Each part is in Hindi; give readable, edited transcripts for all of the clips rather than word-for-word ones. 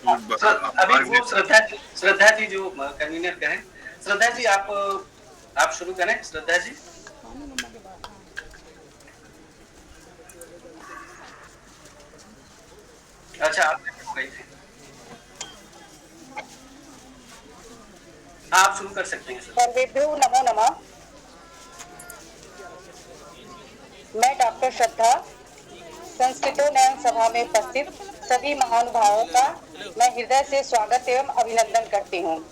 अभी वो श्रद्धा जी जो कन्वीनर का है, श्रद्धा जी आप शुरू करें, श्रद्धा जी। अच्छा, आप गई थी। हाँ, आप शुरू कर सकते हैं सर। सर्वेभ्यो नमो नमः। मैं डॉक्टर श्रद्धा संस्कृतोन्नयन सभा में उपस्थित सभी महानुभावों का मैं हृदय से स्वागत एवं अभिनंदन करती हूँ।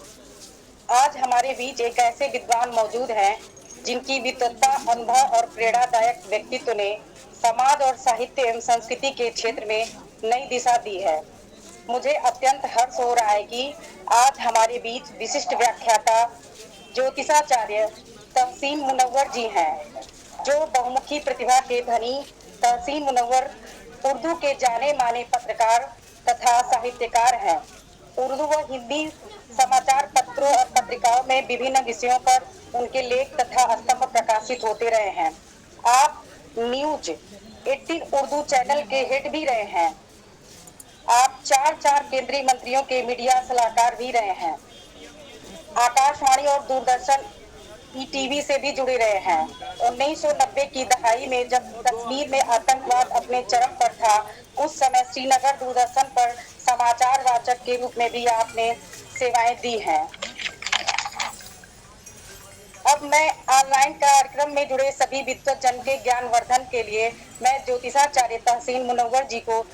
आज हमारे बीच एक ऐसे विद्वान मौजूद हैं जिनकी विद्वत्ता, अनुभव और प्रेरणादायक व्यक्तित्व ने समाज और साहित्य एवं संस्कृति के क्षेत्र में नई दिशा दी है। मुझे अत्यंत हर्ष हो रहा है कि आज हमारे बीच विशिष्ट व्याख्याता ज्योतिषाचार्य तहसीन मुनव्वर जी हैं, जो बहुमुखी प्रतिभा के धनी तहसीन मुनव्वर उर्दू के जाने माने पत्रकार तथा साहित्यकार हैं। उर्दू व हिंदी समाचार पत्रों और पत्रिकाओं में विभिन्न विषयों पर उनके लेख तथा स्तंभ प्रकाशित होते रहे हैं। आप न्यूज 18 उर्दू चैनल के हेड भी रहे हैं। आप चार केंद्रीय मंत्रियों के मीडिया सलाहकार भी रहे हैं। आकाशवाणी और दूरदर्शन ईटीवी से भी जुड़े रहे हैं। 1990 की दहाई में जब कश्मीर में आतंकवाद अपने चरम पर था, उस समय श्रीनगर दूरदर्शन पर समाचार वाचक के रूप में भी आपने सेवाएं दी हैं। अब मैं ऑनलाइन कार्यक्रम में जुड़े सभी विद्वत जन के ज्ञानवर्धन के लिए मैं ज्योतिषाचार्य तहसीन मुनव्वर जी को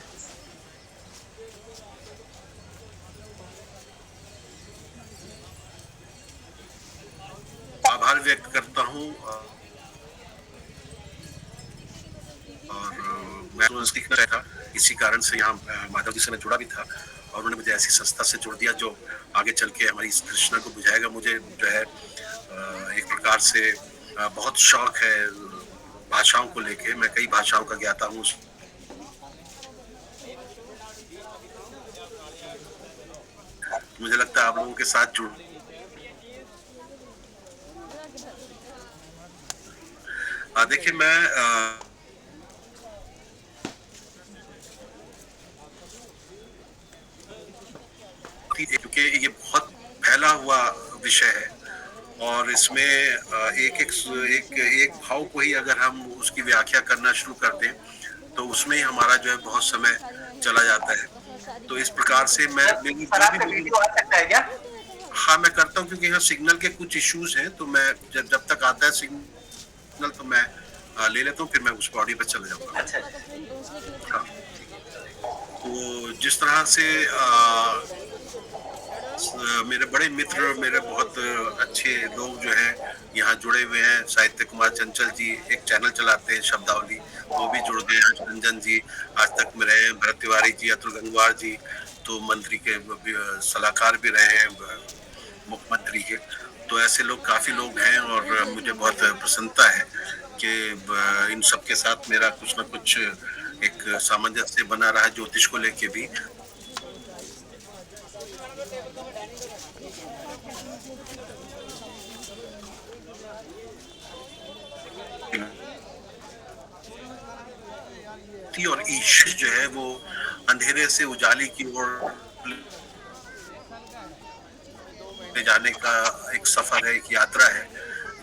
आभार व्यक्त करता हूँ। और मैं तो सीखना था, इसी कारण से यहाँ माधव जी से मैं जुड़ा भी था और उन्होंने मुझे ऐसी संस्था से जोड़ दिया जो आगे चल के हमारी इस कृष्णा को बुझाएगा। मुझे जो है एक प्रकार से बहुत शौक है भाषाओं को लेके। मैं कई भाषाओं का ज्ञाता हूँ। मुझे लगता है आप लोगों के साथ जुड़ देखिए, मैं क्योंकि ये बहुत फैला हुआ विषय है और इसमें एक भाव को ही अगर हम उसकी व्याख्या करना शुरू कर दें तो उसमें ही हमारा जो है बहुत समय चला जाता है। तो इस प्रकार से मैं वीडियो आ सकता है क्या? हाँ, मैं करता हूँ क्योंकि यहाँ सिग्नल के कुछ इश्यूज हैं, तो मैं जब तक आता है सिग्नल तो मैं ले लेता हूँ, फिर मैं उस ऑडियो पे चला जाऊंगा। अच्छा। हाँ, तो जिस तरह से मेरे बड़े मित्र, मेरे बहुत अच्छे लोग जो हैं यहाँ जुड़े हुए हैं। साहित्य कुमार चंचल जी एक चैनल चलाते हैं शब्दावली, वो भी जुड़ गए हैं। रंजन जी आज तक में रहे हैं, भरत तिवारी जी, अतुल गंगवार जी तो मंत्री के सलाहकार भी रहे हैं मुख्यमंत्री के। तो ऐसे लोग काफी लोग हैं और मुझे बहुत प्रसन्नता है कि इन सब के साथ मेरा कुछ ना कुछ एक सामंजस्य बना रहा है ज्योतिष को लेके भी। और ईश जो है वो अंधेरे से उजाले की ओर ले जाने का एक सफर है, एक यात्रा है।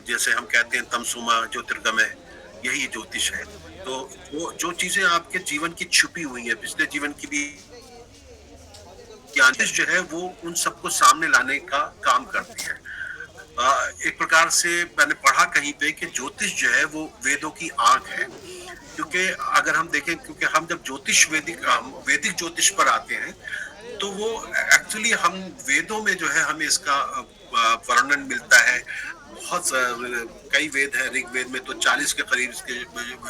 जैसे हम कहते हैं तमसुमा ज्योतिर्गमय, यही ज्योतिष है। तो वो जो चीजें आपके जीवन की छुपी हुई है, पिछले जीवन की भी, ज्योतिष जो है वो उन सबको सामने लाने का काम करती है। एक प्रकार से मैंने पढ़ा कहीं पे कि ज्योतिष जो है वो वेदों की आंख है। क्योंकि अगर हम देखें, क्योंकि हम जब वैदिक ज्योतिष पर आते हैं तो वो एक्चुअली हम वेदों में जो है हमें इसका वर्णन मिलता है। बहुत कई वेद हैं, ऋग्वेद में तो 40 के करीब इसके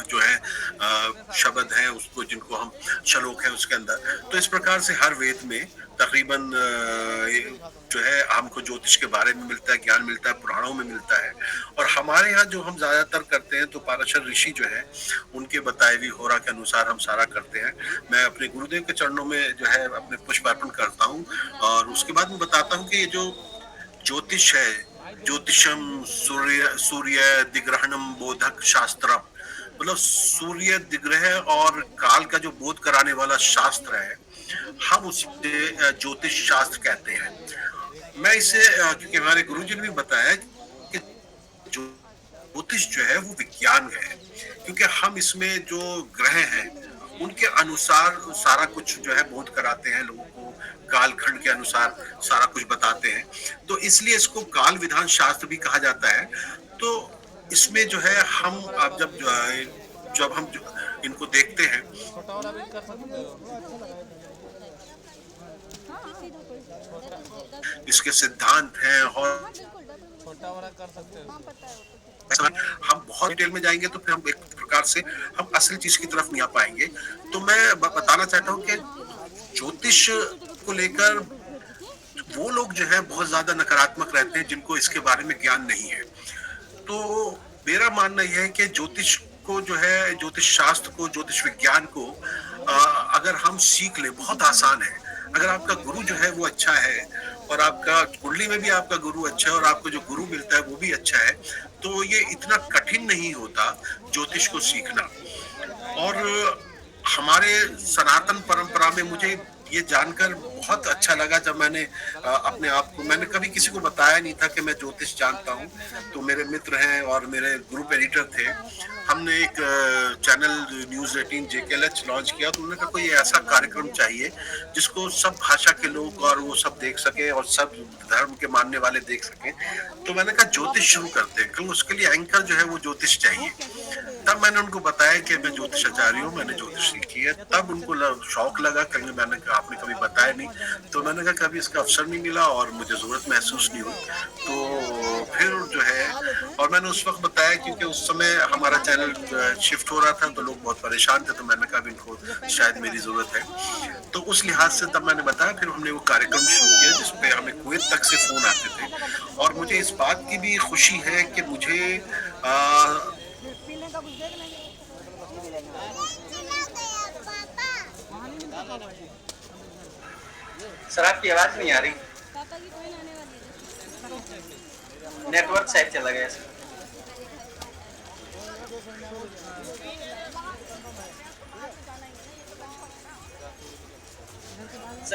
जो है शब्द हैं, उसको जिनको हम श्लोक है उसके अंदर। तो इस प्रकार से हर वेद में तकरीबन जो है हमको ज्योतिष के बारे में मिलता है, ज्ञान मिलता है, पुराणों में मिलता है। और हमारे यहाँ जो हम ज्यादातर करते हैं तो पाराशर ऋषि जो है उनके बताए हुए होरा के अनुसार हम सारा करते हैं। मैं अपने गुरुदेव के चरणों में जो है अपने पुष्प अर्पण करता हूँ और उसके बाद मैं बताता हूँ कि ये जो ज्योतिष है, ज्योतिषम सूर्य दिग्रहणम बोधक शास्त्रम, मतलब सूर्य दिग्रह और काल का जो बोध कराने वाला शास्त्र है, हम उसे ज्योतिष शास्त्र कहते हैं। मैं इसे क्योंकि हमारे गुरुजी ने भी बताया कि ज्योतिष जो है वो विज्ञान है, क्योंकि हम इसमें जो ग्रह हैं उनके अनुसार सारा कुछ जो है बोध कराते हैं लोगों को, कालखंड के अनुसार सारा कुछ बताते हैं, तो इसलिए इसको काल विधान शास्त्र भी कहा जाता है। तो इसमें जो है हम अब जब हम इनको देखते हैं, इसके सिद्धांत हैं और हम बहुत डिटेल में जाएंगे तो फिर हम एक प्रकार से हम असल चीज की तरफ नहीं आ पाएंगे। तो मैं बताना चाहता हूँ कि ज्योतिष को लेकर वो लोग जो है बहुत ज्यादा नकारात्मक रहते हैं जिनको इसके बारे में ज्ञान नहीं है। तो मेरा मानना यह है कि ज्योतिष को जो है, ज्योतिष शास्त्र को, ज्योतिष विज्ञान को अगर हम सीख ले बहुत आसान है। अगर आपका गुरु जो है वो अच्छा है और आपका कुंडली में भी आपका गुरु अच्छा है और आपको जो गुरु मिलता है वो भी अच्छा है, तो ये इतना कठिन नहीं होता ज्योतिष को सीखना। और हमारे सनातन परंपरा में मुझे ये जानकर बहुत अच्छा लगा जब मैंने अपने आप को, मैंने कभी किसी को बताया नहीं था कि मैं ज्योतिष जानता हूँ। तो मेरे मित्र हैं और मेरे ग्रुप एडिटर थे, हमने एक चैनल न्यूज 18 JKLH लॉन्च किया। तो उन्होंने कहा कोई ऐसा कार्यक्रम चाहिए जिसको सब भाषा के लोग और वो सब देख सके और सब धर्म के मानने वाले देख सके। तो मैंने कहा ज्योतिष शुरू करते हैं, क्योंकि उसके लिए एंकर जो है वो ज्योतिष चाहिए। तब मैंने उनको बताया कि मैं ज्योतिष आचार्य हूँ, मैंने ज्योतिष सीखी है। तब उनको शौक लगा, क्योंकि मैंने कहा आपने कभी बताया नहीं। तो मैंने कहा कभी इसका अवसर नहीं मिला और मुझे जरूरत महसूस नहीं हुई। तो फिर जो है, और मैंने उस वक्त बताया क्योंकि उस समय हमारा चैनल शिफ्ट हो रहा था तो लोग बहुत परेशान थे, तो मैंने कहा इनको शायद मेरी जरूरत है। तो उस लिहाज से तब मैंने बताया। फिर हमने वो कार्यक्रम शुरू किया जिसपे हमें कुवैत तक से फोन आते थे। और मुझे इस बात की भी खुशी है कि मुझे सर आपकी आवाज नहीं आ रही, नेटवर्क साइड चला गया सर।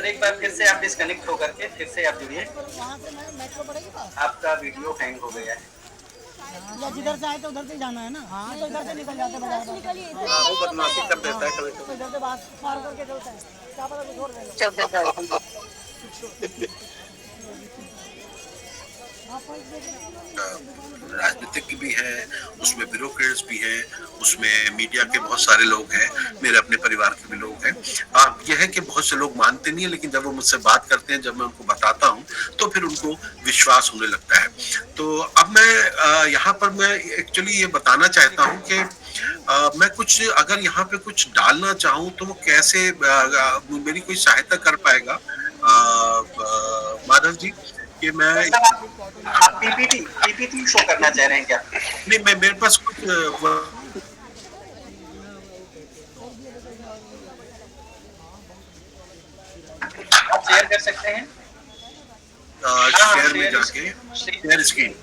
एक बार फिर से आप डिस्कनेक्ट होकर के फिर से आप जुड़िए, आपका वीडियो हैंग हो गया है। या जिधर से आए तो उधर से जाना है ना। हाँ, तो इधर से निकल जाते हैं, वो बदमाशी कर देता है कभी तो इधर से बात पार करके चलता है, क्या पता कुछ और राजनीतिक भी है, उसमें ब्यूरोक्रेट्स भी है, उसमें मीडिया के बहुत सारे लोग हैं, मेरे अपने परिवार के भी लोग हैं। यह है कि बहुत से लोग मानते नहीं है, लेकिन जब वो मुझसे बात करते हैं, जब मैं उनको बताता हूँ तो फिर उनको विश्वास होने लगता है। तो अब मैं यहाँ पर मैं एक्चुअली ये बताना चाहता हूँ कि मैं कुछ अगर यहाँ पे कुछ डालना चाहूँ तो वो कैसे मेरी कोई सहायता कर पाएगा माधव जी? कि मैं आप पीपीटी शो करना चाह रहे हैं क्या? नहीं, मैं मेरे पास कुछ आप शेयर कर सकते हैं, शेयर में जाके शेयर स्क्रीन।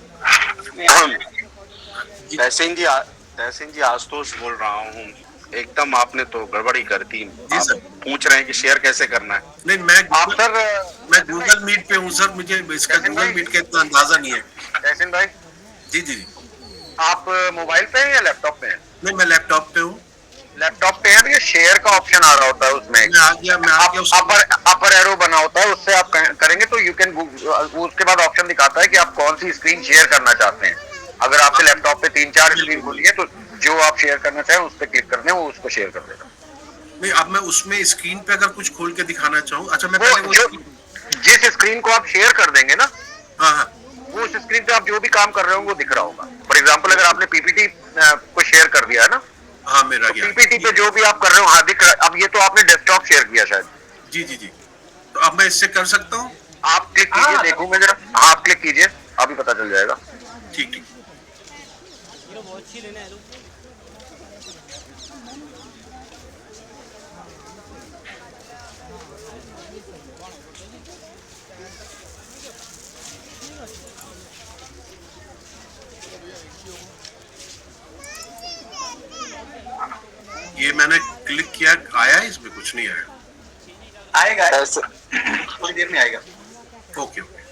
तहसीन जी आशुतोष बोल रहा हूँ। एकदम आपने तो गड़बड़ी कर दी। आप पूछ रहे हैं कि शेयर कैसे करना है। नहीं, मैं गूगल मीट पे हूँ सर, मुझे इसका गूगल मीट का इतना अंदाजा नहीं है। तहसीन भाई जी जी, आप मोबाइल पे हैं या लैपटॉप पे हैं? नहीं, मैं लैपटॉप पे हूँ। लैपटॉप पे है तो ये शेयर का ऑप्शन आ रहा होता है, उसमें अपर एरो बना होता है, उससे आप करेंगे तो यू कैन, उसके बाद ऑप्शन दिखाता है कि आप कौन सी स्क्रीन शेयर करना चाहते हैं। अगर आपके लैपटॉप पे 3-4 स्क्रीन खुली है तो जो आप शेयर करना चाहें उस पर क्लिक कर दें, वो उसको शेयर कर देगा। नहीं, अब मैं उसमें स्क्रीन पे अगर कुछ खोल के दिखाना चाहूँ, अच्छा मैं पहले जिस स्क्रीन को आप शेयर कर देंगे ना, हाँ, वो उस स्क्रीन पे आप जो भी काम कर रहे हो वो दिख रहा होगा। फॉर एग्जांपल अगर आपने पीपीटी को शेयर कर दिया है ना, हाँ मेरा तो पीपीटी पे जो भी आप कर रहे हो हाँ दिख रहा है। अब ये तो आपने डेस्कटॉप शेयर किया शायद। जी जी जी, तो अब मैं इससे कर सकता हूँ? आप क्लिक कीजिए, देखूं मैं जरा। हाँ, आप क्लिक कीजिए, अभी पता चल जाएगा। ठीक ठीक। ये मैंने क्लिक किया, आया, इसमें कुछ नहीं आया। आएगा, थोड़ी देर में आएगा। Okay okay.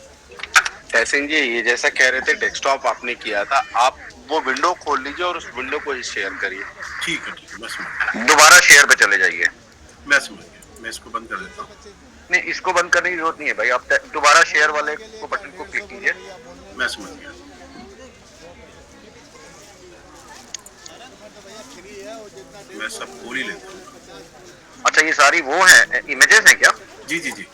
तहसीन जी, ये जैसा कह रहे थे डेस्कटॉप आपने किया था, आप वो विंडो खोल लीजिए और उस विंडो को ही शेयर करिए। ठीक है, मैं समझ, दोबारा शेयर पे चले जाइए। मैं समझ गया, मैं इसको बंद कर देता हूँ। नहीं, इसको बंद करने की जरूरत नहीं है भाई, आप दोबारा शेयर वाले को बटन को क्लिक कीजिए। मैं समझ गया। मैं सब खोल ही लेता हूँ। अच्छा, ये सारी वो है इमेजेस हैं क्या? जी जी जी।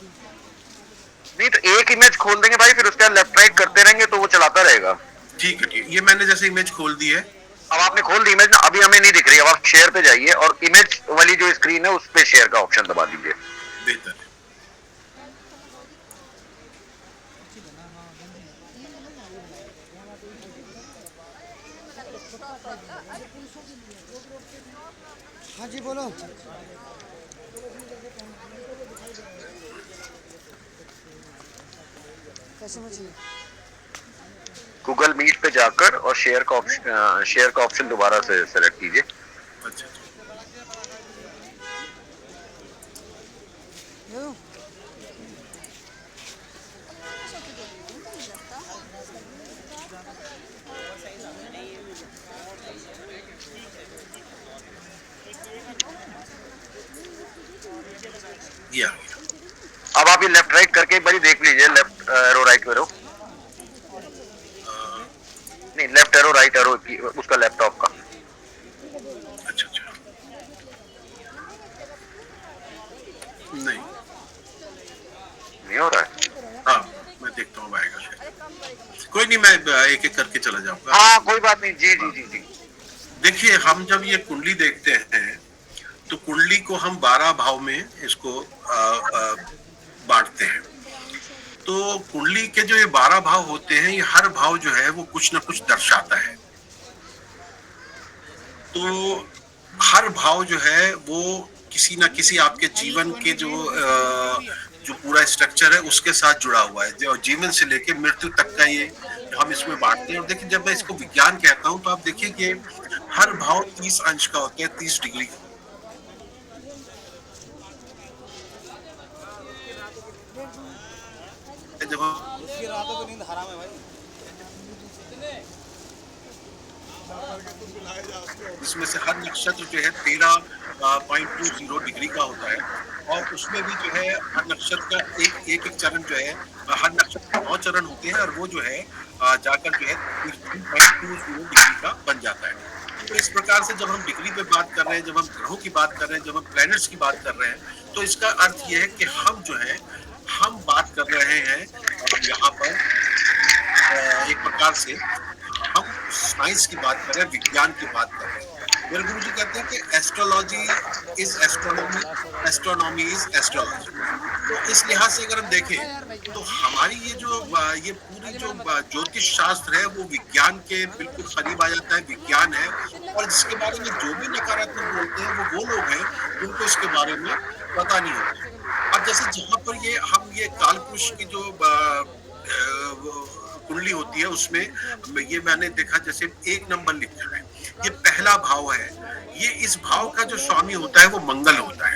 नहीं तो एक इमेज खोल देंगे भाई, फिर उसके बाद लेफ्ट राइट करते रहेंगे तो वो चलाता रहेगा। ठीक है ठीक है, ये मैंने जैसे इमेज खोल दी है। अब आपने खोल दी इमेज ना, अभी हमें नहीं दिख रही है। अब आप शेयर पे जाइए और इमेज वाली जो स्क्रीन है उस पे शेयर का ऑप्शन दबा दीजिए। बेहतर है। हाँ जी बोलो। कैसे मची? गूगल मीट पे जाकर और शेयर का ऑप्शन दोबारा से सेलेक्ट कीजिए। अच्छा यो। या अब आप ये लेफ्ट राइट करके एक बार देख लीजिए, लेफ्ट एरो राइट एरो, नहीं लेफ्ट एरो राइट एरो उसका लैपटॉप का। अच्छा अच्छा, नहीं हो रहा है। हाँ, मैं देखता हूँ आएगा शायद। कोई नहीं, मैं एक एक करके चला जाऊंगा। हाँ कोई बात नहीं। जी जी जी जी। देखिए, हम जब ये कुंडली देखते हैं तो कुंडली को हम 12 भाव में इसको बांटते हैं। तो कुंडली के जो ये 12 भाव होते हैं, ये हर भाव जो है वो कुछ ना कुछ दर्शाता है। तो हर भाव जो है वो किसी ना किसी आपके जीवन के जो पूरा स्ट्रक्चर है उसके साथ जुड़ा हुआ है, जो जीवन से लेके मृत्यु तक का ये हम इसमें बांटते हैं। और देखिए, जब मैं इसको विज्ञान कहता हूं तो आप देखिए कि हर भाव 30 अंश का होता है, 30 डिग्री का। जब उसकी रातों की नींद हराम है भाई। इसमें से हर नक्षत्र जो है 13.20 डिग्री का होता है, और उसमें भी जो है हर नक्षत्र का एक चरण जो है, हर नक्षत्र के 9 चरण होते हैं, और वो जो है जाकर जो है 3.20 डिग्री का बन जाता है। तो इस प्रकार से जब हम डिग्री पे बात कर रहे हैं, जब हम ग्रहों की बात कर रहे हैं, जब हम प्लैनेट्स की बात कर रहे हैं, तो इसका अर्थ ये है कि हम जो है हम बात कर रहे हैं यहाँ पर एक प्रकार से हम साइंस की बात कर रहे हैं, विज्ञान की बात कर रहे हैं। मेरे गुरु जी कहते हैं कि astrology is astronomy, astronomy is astrology. तो इस लिहाज से अगर हम देखें तो हमारी ये पूरी जो ज्योतिष शास्त्र है वो विज्ञान के बिल्कुल करीब आ जाता है, विज्ञान है। और जिसके बारे में जो भी नकारात्मक बोलते हैं वो लोग हैं जिनको इसके बारे में पता नहीं होता। अब जैसे जहाँ पर ये काल पुरुष की जो कुंडली होती है उसमें ये मैंने देखा, जैसे 1 नंबर लिखा है, ये पहला भाव है। ये इस भाव का जो स्वामी होता है वो मंगल होता है,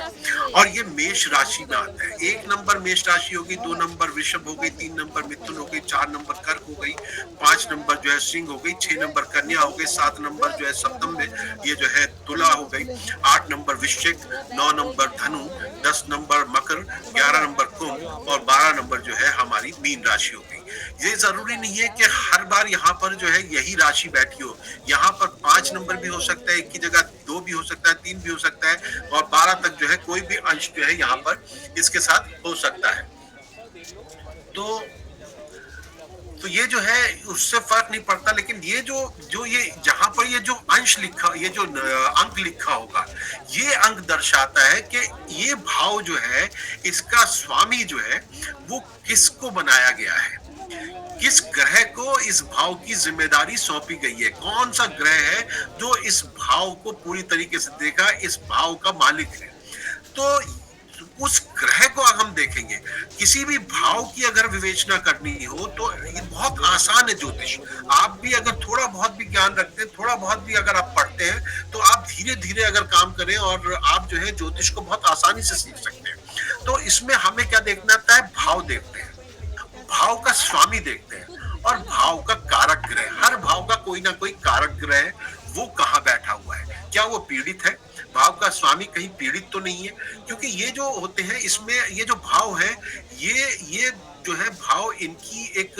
और ये मेष राशि में आता है। 1 नंबर मेष राशि होगी, 2 नंबर वृषभ हो गई, 3 नंबर मिथुन हो गई, 4 नंबर कर्क हो गई, 5 नंबर जो है सिंह हो गई, 6 नंबर कन्या हो गई, 7 नंबर जो है सप्तम में ये जो है तुला हो गई, 8 नंबर वृश्चिक, 9 नंबर धनु, 10 नंबर मकर, 11 नंबर कुंभ, और 12 नंबर जो है हमारी मीन राशि हो गई। ये जरूरी नहीं है कि हर बार यहाँ पर जो है यही राशि बैठी हो। यहाँ पर 5 नंबर भी हो सकता है, एक की जगह 2 भी हो सकता है, 3 भी हो सकता है, और 12 तक जो है कोई भी अंश जो है यहाँ पर इसके साथ हो सकता है। तो ये जो है उससे फर्क नहीं पड़ता। लेकिन ये जो ये जहां पर ये जो अंश लिखा, ये जो अंक लिखा होगा, ये अंक दर्शाता है कि ये भाव जो है इसका स्वामी जो है वो किसको बनाया गया है, किस ग्रह को इस भाव की जिम्मेदारी सौंपी गई है, कौन सा ग्रह है जो इस भाव को पूरी तरीके से देगा, इस भाव का मालिक है। तो उस ग्रह को हम देखेंगे। किसी भी भाव की अगर विवेचना करनी हो तो ये बहुत आसान है ज्योतिष। आप भी अगर थोड़ा बहुत भी ज्ञान रखते हैं, थोड़ा बहुत भी अगर आप पढ़ते हैं, तो आप धीरे धीरे अगर काम करें और आप जो है ज्योतिष को बहुत आसानी से सीख सकते हैं। तो इसमें हमें क्या देखना आता है, भाव देखते हैं, भाव का स्वामी देखते हैं और भाव का कारक ग्रह। हर भाव का कोई ना कोई कारक ग्रह वो कहाँ बैठा हुआ है, क्या वो पीड़ित है, भाव का स्वामी कहीं पीड़ित तो नहीं है। क्योंकि ये जो होते हैं इसमें ये जो भाव है ये जो है भाव, इनकी एक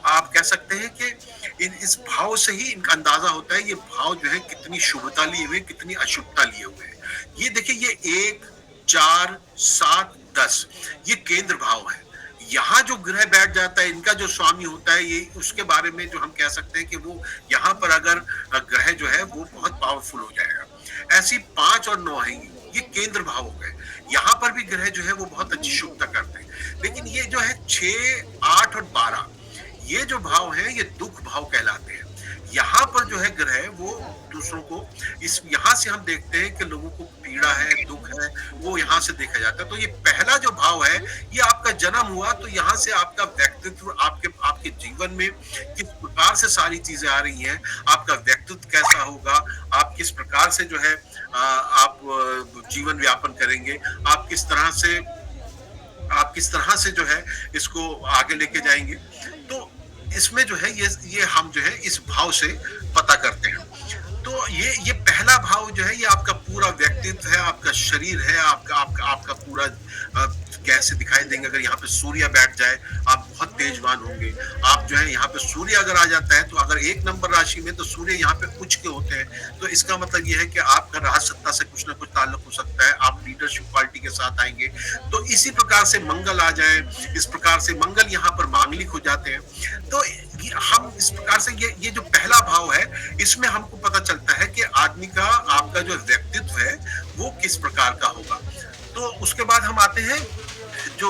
आप कह सकते हैं कि इस भाव से ही इनका अंदाजा होता है ये भाव जो है कितनी शुभता लिए हुए, कितनी अशुभता लिए हुए हैं। ये देखिए, ये 1, 4, 7, 10 ये केंद्र भाव है। यहाँ जो ग्रह बैठ जाता है, इनका जो स्वामी होता है, ये उसके बारे में जो हम कह सकते हैं कि वो यहाँ पर अगर ग्रह जो है वो बहुत पावरफुल हो जाएगा। ऐसी 5 और 9 है, ये केंद्र भाव हो गए। यहाँ पर भी ग्रह जो है वो बहुत अच्छी शुभता करते हैं। लेकिन ये जो है 6, 8 और 12 ये जो भाव है ये दुख भाव कहलाते हैं। यहाँ पर जो है ग्रह वो दूसरों को, इस यहाँ से हम देखते हैं कि लोगों को पीड़ा है, दुख है, वो यहाँ से देखा जाता है। तो ये पहला जो भाव है, ये आपका जन्म हुआ तो यहाँ से आपका व्यक्तित्व, आपके जीवन में किस प्रकार से सारी चीजें आ रही हैं, आपका व्यक्तित्व कैसा होगा, आप किस प्रकार से जो है आप जीवन व्यापन करेंगे, आप किस तरह से जो है इसको आगे लेके जाएंगे। तो इसमें जो है ये हम जो है इस भाव से पता करते हैं। तो ये पहला भाव जो है ये आपका पूरा व्यक्तित्व है, आपका शरीर है, आपका पूरा कैसे दिखाई देंगे। अगर यहाँ पे सूर्य बैठ जाए आप बहुत तेजवान होंगे। आप जो है यहाँ पे सूर्य अगर आ जाता है तो अगर 1 नंबर राशि में, तो सूर्य यहाँ पे उच्च के होते हैं, तो इसका मतलब ये है कि आपका राज सत्ता से कुछ ना कुछ ताल्लुक हो सकता है, आप लीडरशिप क्वालिटी के साथ आएंगे। तो इसी प्रकार से मंगल आ जाए, इस प्रकार से मंगल यहाँ पर मांगलिक हो जाते हैं। तो हम इस प्रकार से ये जो पहला भाव है, इसमें हमको पता चलता है कि आदमी का, आपका जो व्यक्तित्व है वो किस प्रकार का होगा। तो उसके बाद हम आते हैं जो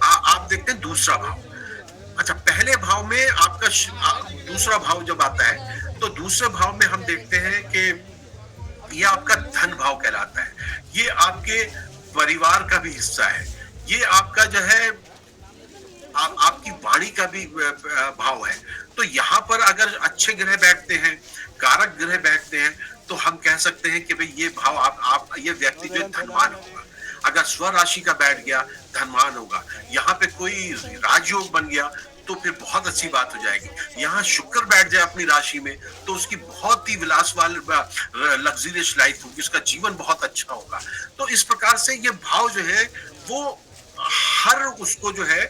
आप देखते हैं दूसरा भाव। अच्छा, पहले भाव में आपका दूसरा भाव जब आता है तो दूसरे भाव में हम देखते हैं कि ये आपका धन भाव कहलाता है। ये आपके परिवार का भी हिस्सा है, ये आपका जो है आपकी वाणी का भी भाव है। तो यहाँ पर अगर अच्छे ग्रह बैठते हैं, कारक ग्रह बैठते हैं, तो हम कह सकते हैं कि भाई ये भाव आप ये व्यक्ति जो धनवान होगा। अगर स्व राशि का बैठ गया, धनवान होगा। यहाँ पे कोई राजयोग बन गया तो फिर बहुत अच्छी बात हो जाएगी। यहाँ शुक्र बैठ जाए अपनी राशि में तो उसकी बहुत ही विलास वाली लग्जरियस लाइफ होगी, उसका जीवन बहुत अच्छा होगा। तो इस प्रकार से ये भाव जो है वो हर उसको जो है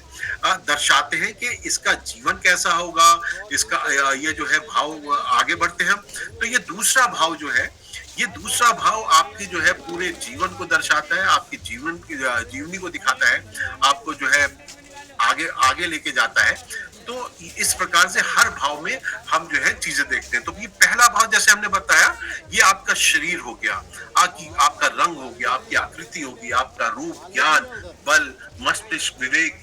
दर्शाते हैं कि इसका जीवन कैसा होगा, इसका ये जो है भाव आगे बढ़ते हैं। तो ये दूसरा भाव जो है, ये दूसरा भाव आपकी जो है पूरे जीवन को दर्शाता है, आपकी जीवनी को दिखाता है, आपको जो है आगे लेके जाता है। तो इस प्रकार से हर भाव में हम जो है चीजें देखते हैं। तो ये पहला भाव जैसे हमने बताया, ये आपका शरीर हो गया, आपका रंग हो गया, आपकी आकृति होगी, आपका रूप, ज्ञान, बल, मस्तिष्क, विवेक,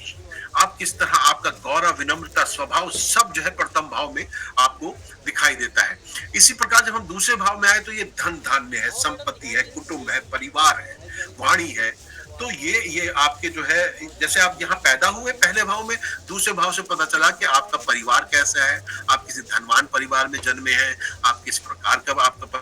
आप किस तरह, आपका गौरव, विनम्रता, स्वभाव, सब जो है प्रथम भाव में आपको दिखाई देता है। इसी प्रकार जब हम दूसरे भाव में आए तो ये धन धान्य है, संपत्ति है, कुटुंब है, परिवार है, वाणी है। तो ये आपके जो है, जैसे आप यहाँ पैदा हुए पहले भाव में, दूसरे भाव से पता चला कि आपका परिवार कैसा है, आप किसी धनवान परिवार में जन्मे हैं, आप किस प्रकार का आपका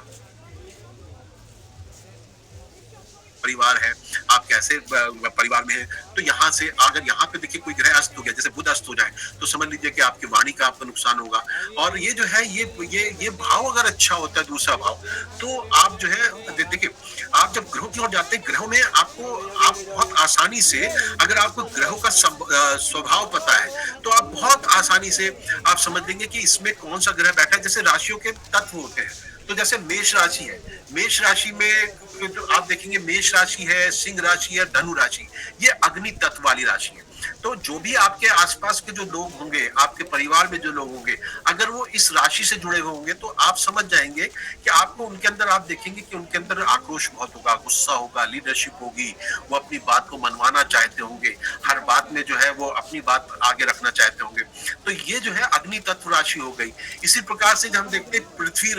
परिवार है, आप कैसे परिवार में हैं। तो यहाँ से अगर यहाँ पे देखिए कोई ग्रह अस्त हो गया, जैसे बुध अस्त हो जाए, तो समझ लीजिए कि आपकी वाणी का आपका नुकसान होगा। और ये जो है ये भाव अगर अच्छा होता है, दूसरा भाव, तो आप जो है देखिए, आप जब ग्रहों की ओर जाते हैं, ग्रहों में आप बहुत आसानी से, अगर आपको ग्रहों का स्वभाव पता है तो आप बहुत आसानी से आप समझ लेंगे कि इसमें कौन सा ग्रह बैठा है। जैसे राशियों के तत्व होते हैं, तो जैसे मेष राशि है, मेष राशि में जो आप देखेंगे, मेष राशि है, सिंह राशि है, धनु राशि, ये अग्नि तत्व वाली राशि है। तो जो भी आपके आसपास के जो लोग होंगे, आपके परिवार में जो लोग होंगे, अगर वो इस राशि से जुड़े हुए होंगे तो आप समझ जाएंगे कि आपको उनके अंदर, आप देखेंगे कि उनके अंदर आक्रोश बहुत होगा, गुस्सा होगा, लीडरशिप होगी, वो अपनी बात को मनवाना चाहते होंगे, हर बात में जो है वो अपनी बात आगे रखना चाहते होंगे। तो ये जो है अग्नि तत्व राशि हो गई। इसी प्रकार से हम देखते हैं पृथ्वी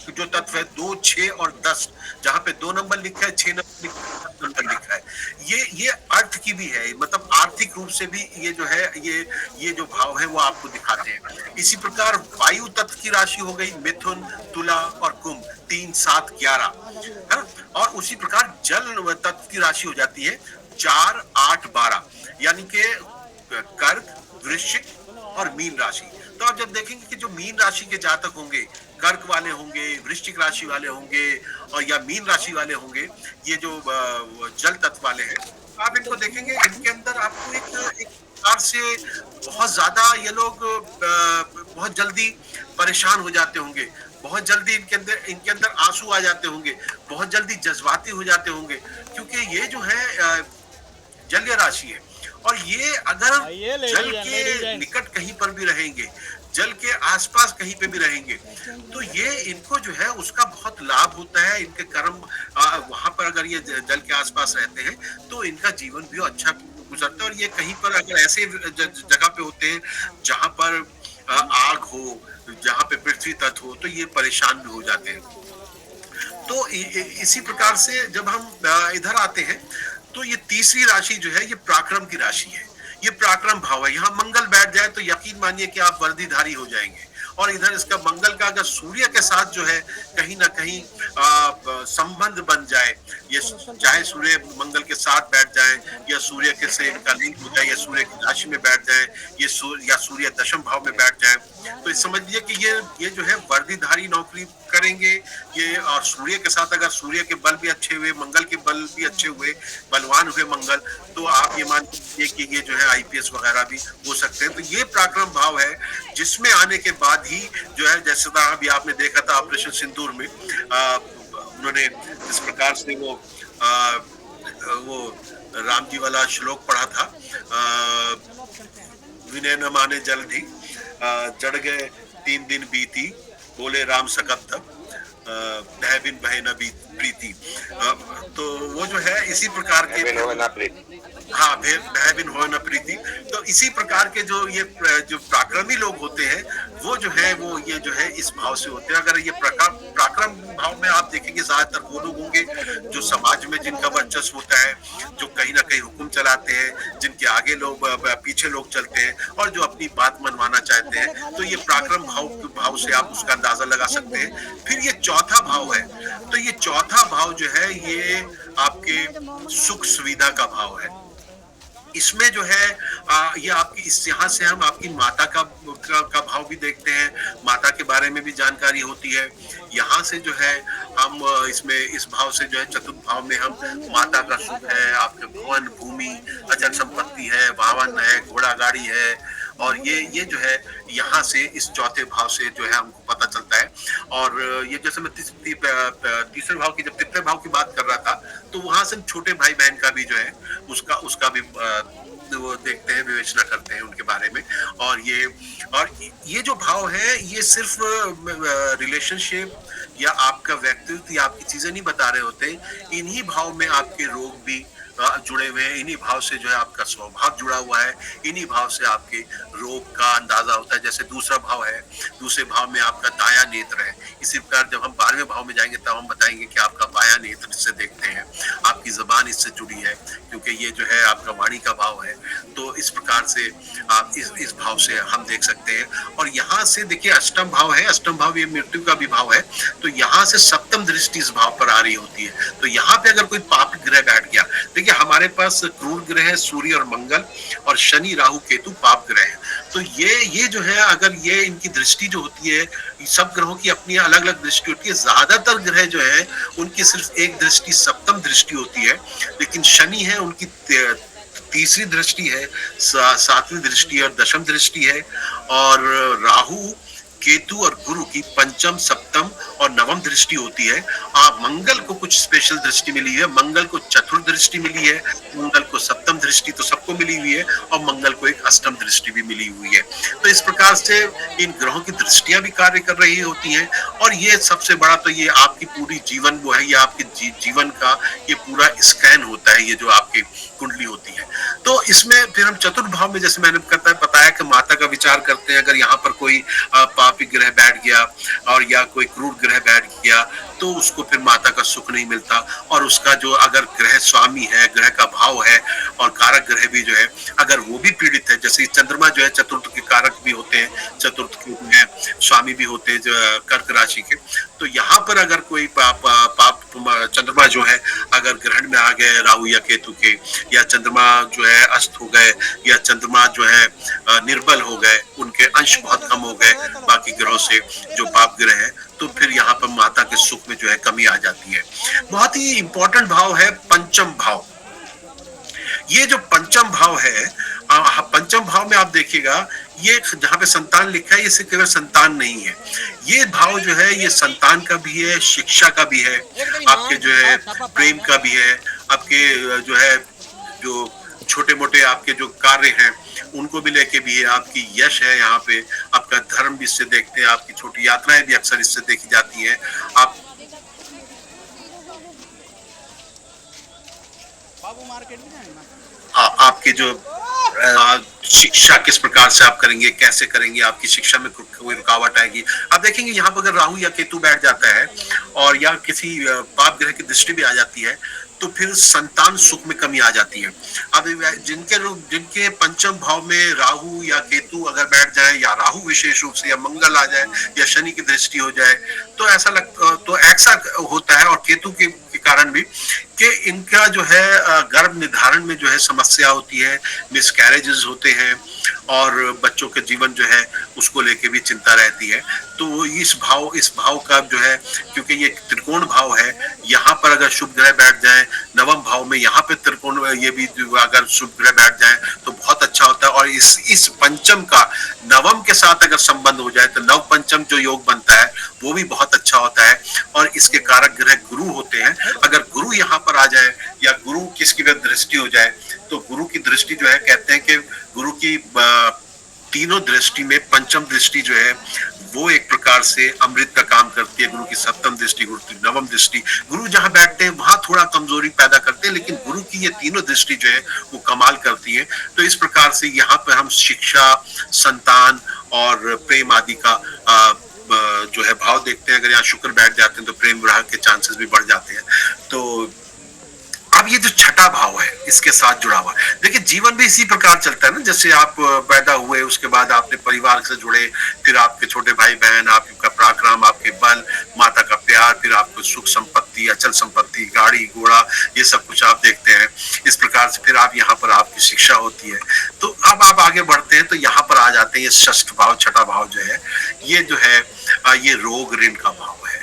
जो तत्व है, 2, 6 और 10, जहाँ पे 2 नंबर लिखा है, 6 नंबर लिखा है, ये अर्थ की भी है, मतलब आर्थिक रूप से भी ये जो है ये जो भाव है वो आपको दिखाते हैं। इसी प्रकार वायु तत्व की राशि हो गई मिथुन, तुला और कुंभ, 3, 7, 11 है। और उसी प्रकार जल तत्व की राशि हो जाती है 4, 8, 12 यानी कि कर्क, वृश्चिक और मीन राशि। तो आप जब देखेंगे कि जो मीन राशि के जातक होंगे, कर्क वाले होंगे, वृश्चिक राशि वाले होंगे और या मीन राशि वाले होंगे, ये जो जल तत्व वाले हैं, आप इनको देखेंगे, इनके अंदर आपको एक प्रकार से बहुत ज्यादा ये लोग बहुत जल्दी परेशान हो जाते होंगे, बहुत जल्दी इनके अंदर आंसू आ जाते होंगे, बहुत जल्दी जज्बाती हो जाते होंगे, क्योंकि ये जो है जलीय राशि है। और ये अगर जल के निकट कहीं पर भी रहेंगे, जल के आसपास कहीं पे भी रहेंगे, तो ये इनको जो है उसका बहुत लाभ होता है। इनके कर्म वहां पर अगर ये जल के आसपास रहते हैं तो इनका जीवन भी अच्छा गुजरता है। और ये कहीं पर अगर ऐसे जगह पे होते हैं जहां पर आग हो, जहां पे पृथ्वी तत्व हो, तो ये परेशान भी हो जाते हैं। तो इसी प्रकार से जब हम इधर आते हैं तो ये तीसरी राशि जो है ये पराक्रम की राशि है, ये पराक्रम भाव है। यहाँ मंगल बैठ जाए तो यकीन मानिए कि आप वर्दीधारी हो जाएंगे। और इधर इसका मंगल का अगर सूर्य के साथ जो है कहीं ना कहीं संबंध बन जाए, ये चाहे सूर्य मंगल के साथ बैठ जाए या सूर्य के से इनका लिंक हो जाए या सूर्य की राशि में बैठ जाए, ये सूर्य दशम भाव में बैठ जाए, तो समझ लीजिए कि ये जो है वर्दीधारी नौकरी करेंगे ये। और सूर्य के साथ अगर सूर्य के बल भी अच्छे हुए, मंगल के बल भी अच्छे हुए, बलवान हुए मंगल, तो आप ये मान लीजिए कि ये जो है आईपीएस वगैरह भी हो सकते हैं। तो ये पराक्रम भाव है जिसमें आने के बाद ही जो है, जैसे अभी आपने देखा था ऑपरेशन सिंदूर में उन्होंने जिस प्रकार से वो राम जी वाला श्लोक पढ़ा था, विनय न माने जल्दी चढ़ गए 3 दिन बीती, बोले राम सकब तब भय बिन भय न प्रीति। तो वो जो है इसी प्रकार के हाँ भय बिन हो न प्रीति। तो इसी प्रकार के जो पराक्रमी लोग होते हैं वो जो है वो ये जो है इस भाव से होते हैं। अगर ये पराक्रम भाव में आप देखेंगे ज्यादातर वो लोग होंगे जो समाज में जिनका वर्चस्व होता है, जो कहीं ना कहीं हुक्म चलाते हैं, जिनके आगे लोग पीछे लोग चलते हैं और जो अपनी बात मनवाना चाहते हैं। तो ये पराक्रम भाव से आप उसका अंदाजा लगा सकते हैं। फिर ये चौथा भाव है, तो ये चौथा भाव जो है ये आपके सुख सुविधा का भाव है। इसमें जो है ये आपकी यहाँ से हम आपकी माता का भाव भी देखते हैं, माता के बारे में भी जानकारी होती है। यहाँ से जो है हम इसमें इस भाव से जो है चतुर्थ भाव में हम माता का सुख है, आपके भवन भूमि अचल संपत्ति है, वाहन है, घोड़ा गाड़ी है, और ये जो है यहाँ से इस चौथे भाव से जो है हमको पता चलता है। और ये जैसे मैं तीसरे भाव की जब तीसरे भाव की बात कर रहा था तो वहां से छोटे भाई बहन का भी जो है उसका भी वो देखते हैं, विवेचना करते हैं उनके बारे में। और ये जो भाव है ये सिर्फ रिलेशनशिप या आपका व्यक्तित्व या आपकी चीजें नहीं बता रहे होते, इन्हीं भाव में आपके रोग भी जुड़े हुए हैं, इन्हीं भाव से जो है आपका स्वभाव जुड़ा हुआ है, इन्हीं भाव से आपके रोग का अंदाजा होता है। जैसे दूसरा भाव है, दूसरे भाव में आपका दाया नेत्र है। इसी प्रकार जब हम 12वें भाव में जाएंगे तब हम बताएंगे कि आपका बाया नेत्र इससे देखते हैं, आपकी जबान इससे जुड़ी है, क्योंकि ये जो है आपका वाणी का भाव है। तो इस प्रकार से आप इस भाव से हम देख सकते हैं। और यहाँ से देखिए अष्टम भाव है, अष्टम भाव ये मृत्यु का भी भाव है, तो यहाँ से सप्तम दृष्टि इस भाव पर आ रही होती है। तो यहाँ पे अगर कोई पाप ग्रह बैठ गया, देखिए हमारे पास क्रूर ग्रह है सूर्य और मंगल, और शनि राहु केतु पाप ग्रह है। तो ये जो है अगर ये इनकी दृष्टि जो होती है, सब ग्रहों की अपनी अलग अलग दृष्टि होती है। ज्यादातर ग्रह जो है उनकी सिर्फ एक दृष्टि सप्तम दृष्टि होती है, लेकिन शनि है उनकी तीसरी दृष्टि है, 7वीं दृष्टि और दशम दृष्टि है। और राहु केतु और गुरु की पंचम सप्तम और नवम दृष्टि होती है। मंगल को कुछ स्पेशल दृष्टि मिली है, मंगल को चतुर्थ दृष्टि मिली है, मंगल को सप्तम दृष्टि तो सबको मिली हुई है, और मंगल को एक अष्टम दृष्टि भी मिली हुई है। तो इस प्रकार से इन ग्रहों की दृष्टियां भी कार्य कर रही होती हैं। और ये सबसे बड़ा तो ये आपकी पूरी जीवन वो है, ये आपके जीवन का ये पूरा स्कैन होता है, ये जो आपकी कुंडली होती है। तो इसमें फिर हम चतुर्थ भाव में जैसे मैंने बताया कि माता का विचार करते हैं। अगर यहाँ पर कोई पापी ग्रह बैठ गया और या कोई क्रूर ग्रह ग्रह बैठ गया तो उसको फिर माता का सुख नहीं मिलता, और उसका जो अगर ग्रह स्वामी है, ग्रह का भाव है और कारक ग्रह भी जो है अगर वो भी पीड़ित है, जैसे चंद्रमा जो है चतुर्थ के कारक भी होते हैं, चतुर्थ के स्वामी भी होते हैं जो कर्क राशि के, तो यहाँ पर अगर कोई पाप चंद्रमा जो है अगर ग्रहण में आ गए राहु या केतु के, या चंद्रमा जो है अस्त हो गए, या चंद्रमा जो है निर्बल हो गए, उनके अंश बहुत कम हो गए बाकी ग्रहों से जो पाप ग्रह है, तो फिर यहाँ पर माता के सुख में जो है कमी आ जाती है। बहुत ही इंपॉर्टेंट भाव है पंचम भाव। ये जो पंचम भाव है, पंचम भाव में आप देखिएगा ये जहाँ पे संतान लिखा है, ये सिर्फ केवल संतान नहीं है, ये भाव जो है ये संतान का भी है, शिक्षा का भी है, आपके जो है प्रेम का भी है, आपके जो है जो छोटे मोटे आपके जो कार्य हैं उनको भी लेके भी है, आपकी यश है, यहाँ पे आपका धर्म भी इससे देखते हैं, आपकी छोटी यात्राएं भी अक्सर इससे देखी जाती है। आप आपके जो शिक्षा किस प्रकार से आप करेंगे, कैसे करेंगे, आपकी शिक्षा में कोई रुकावट आएगी। आप देखेंगे यहाँ पर अगर राहु या केतु बैठ जाता है और या किसी पाप ग्रह की दृष्टि भी आ जाती है, तो फिर संतान सुख में कमी आ जाती है। अब जिनके पंचम भाव में राहु या केतु अगर बैठ जाए, या राहु विशेष रूप से, या मंगल आ जाए, या शनि की दृष्टि हो जाए, तो ऐसा होता है, और केतु के कारण भी, कि इनका जो है गर्भ निर्धारण में जो है समस्या होती है, मिसकैरेजेस होते हैं, और बच्चों के जीवन जो है उसको लेके भी चिंता रहती है। तो इस भाव का जो है, क्योंकि ये त्रिकोण भाव है, यहाँ पर अगर शुभ ग्रह बैठ जाए नवम भाव में, यहाँ पे त्रिकोण ये भी अगर शुभ ग्रह बैठ जाए तो बहुत अच्छा होता है। और इस पंचम का नवम के साथ अगर संबंध हो जाए तो नव पंचम जो योग बनता है वो भी बहुत अच्छा होता है। और इसके कारक ग्रह गुरु होते हैं, अगर गुरु यहाँ पर आ जाए या गुरु किसकी भी दृष्टि हो जाए, तो गुरु की दृष्टि जो है, कहते हैं कि गुरु की तीनों दृष्टि में पंचम दृष्टि जो है वो एक प्रकार से अमृत का काम करती है। गुरु की सप्तम दृष्टि, गुरु की नवम दृष्टि, गुरु जहां बैठते हैं वहां थोड़ा कमजोरी पैदा करते हैं, लेकिन गुरु की ये तीनों दृष्टि जो है वो कमाल करती है। तो इस प्रकार से यहाँ पर हम शिक्षा, संतान और प्रेम आदि का जो है भाव देखते हैं। अगर यहाँ शुक्र बैठ जाते हैं तो प्रेम विवाह के चांसेस भी बढ़ जाते हैं। तो अब ये जो छठा भाव है इसके साथ जुड़ा हुआ, देखिए जीवन भी इसी प्रकार चलता है ना, जैसे आप पैदा हुए, उसके बाद आपने परिवार से जुड़े, फिर आपके छोटे भाई बहन, आपका पराक्रम, आपके बल, माता का प्यार, फिर आपको सुख संपत्ति, अचल संपत्ति, गाड़ी घोड़ा, ये सब कुछ आप देखते हैं। इस प्रकार से फिर आप यहाँ पर आपकी शिक्षा होती है। तो अब आप आगे बढ़ते हैं तो यहाँ पर आ जाते हैं ये षष्ठ भाव, छठा भाव जो है, ये जो है ये रोग ऋण का भाव है,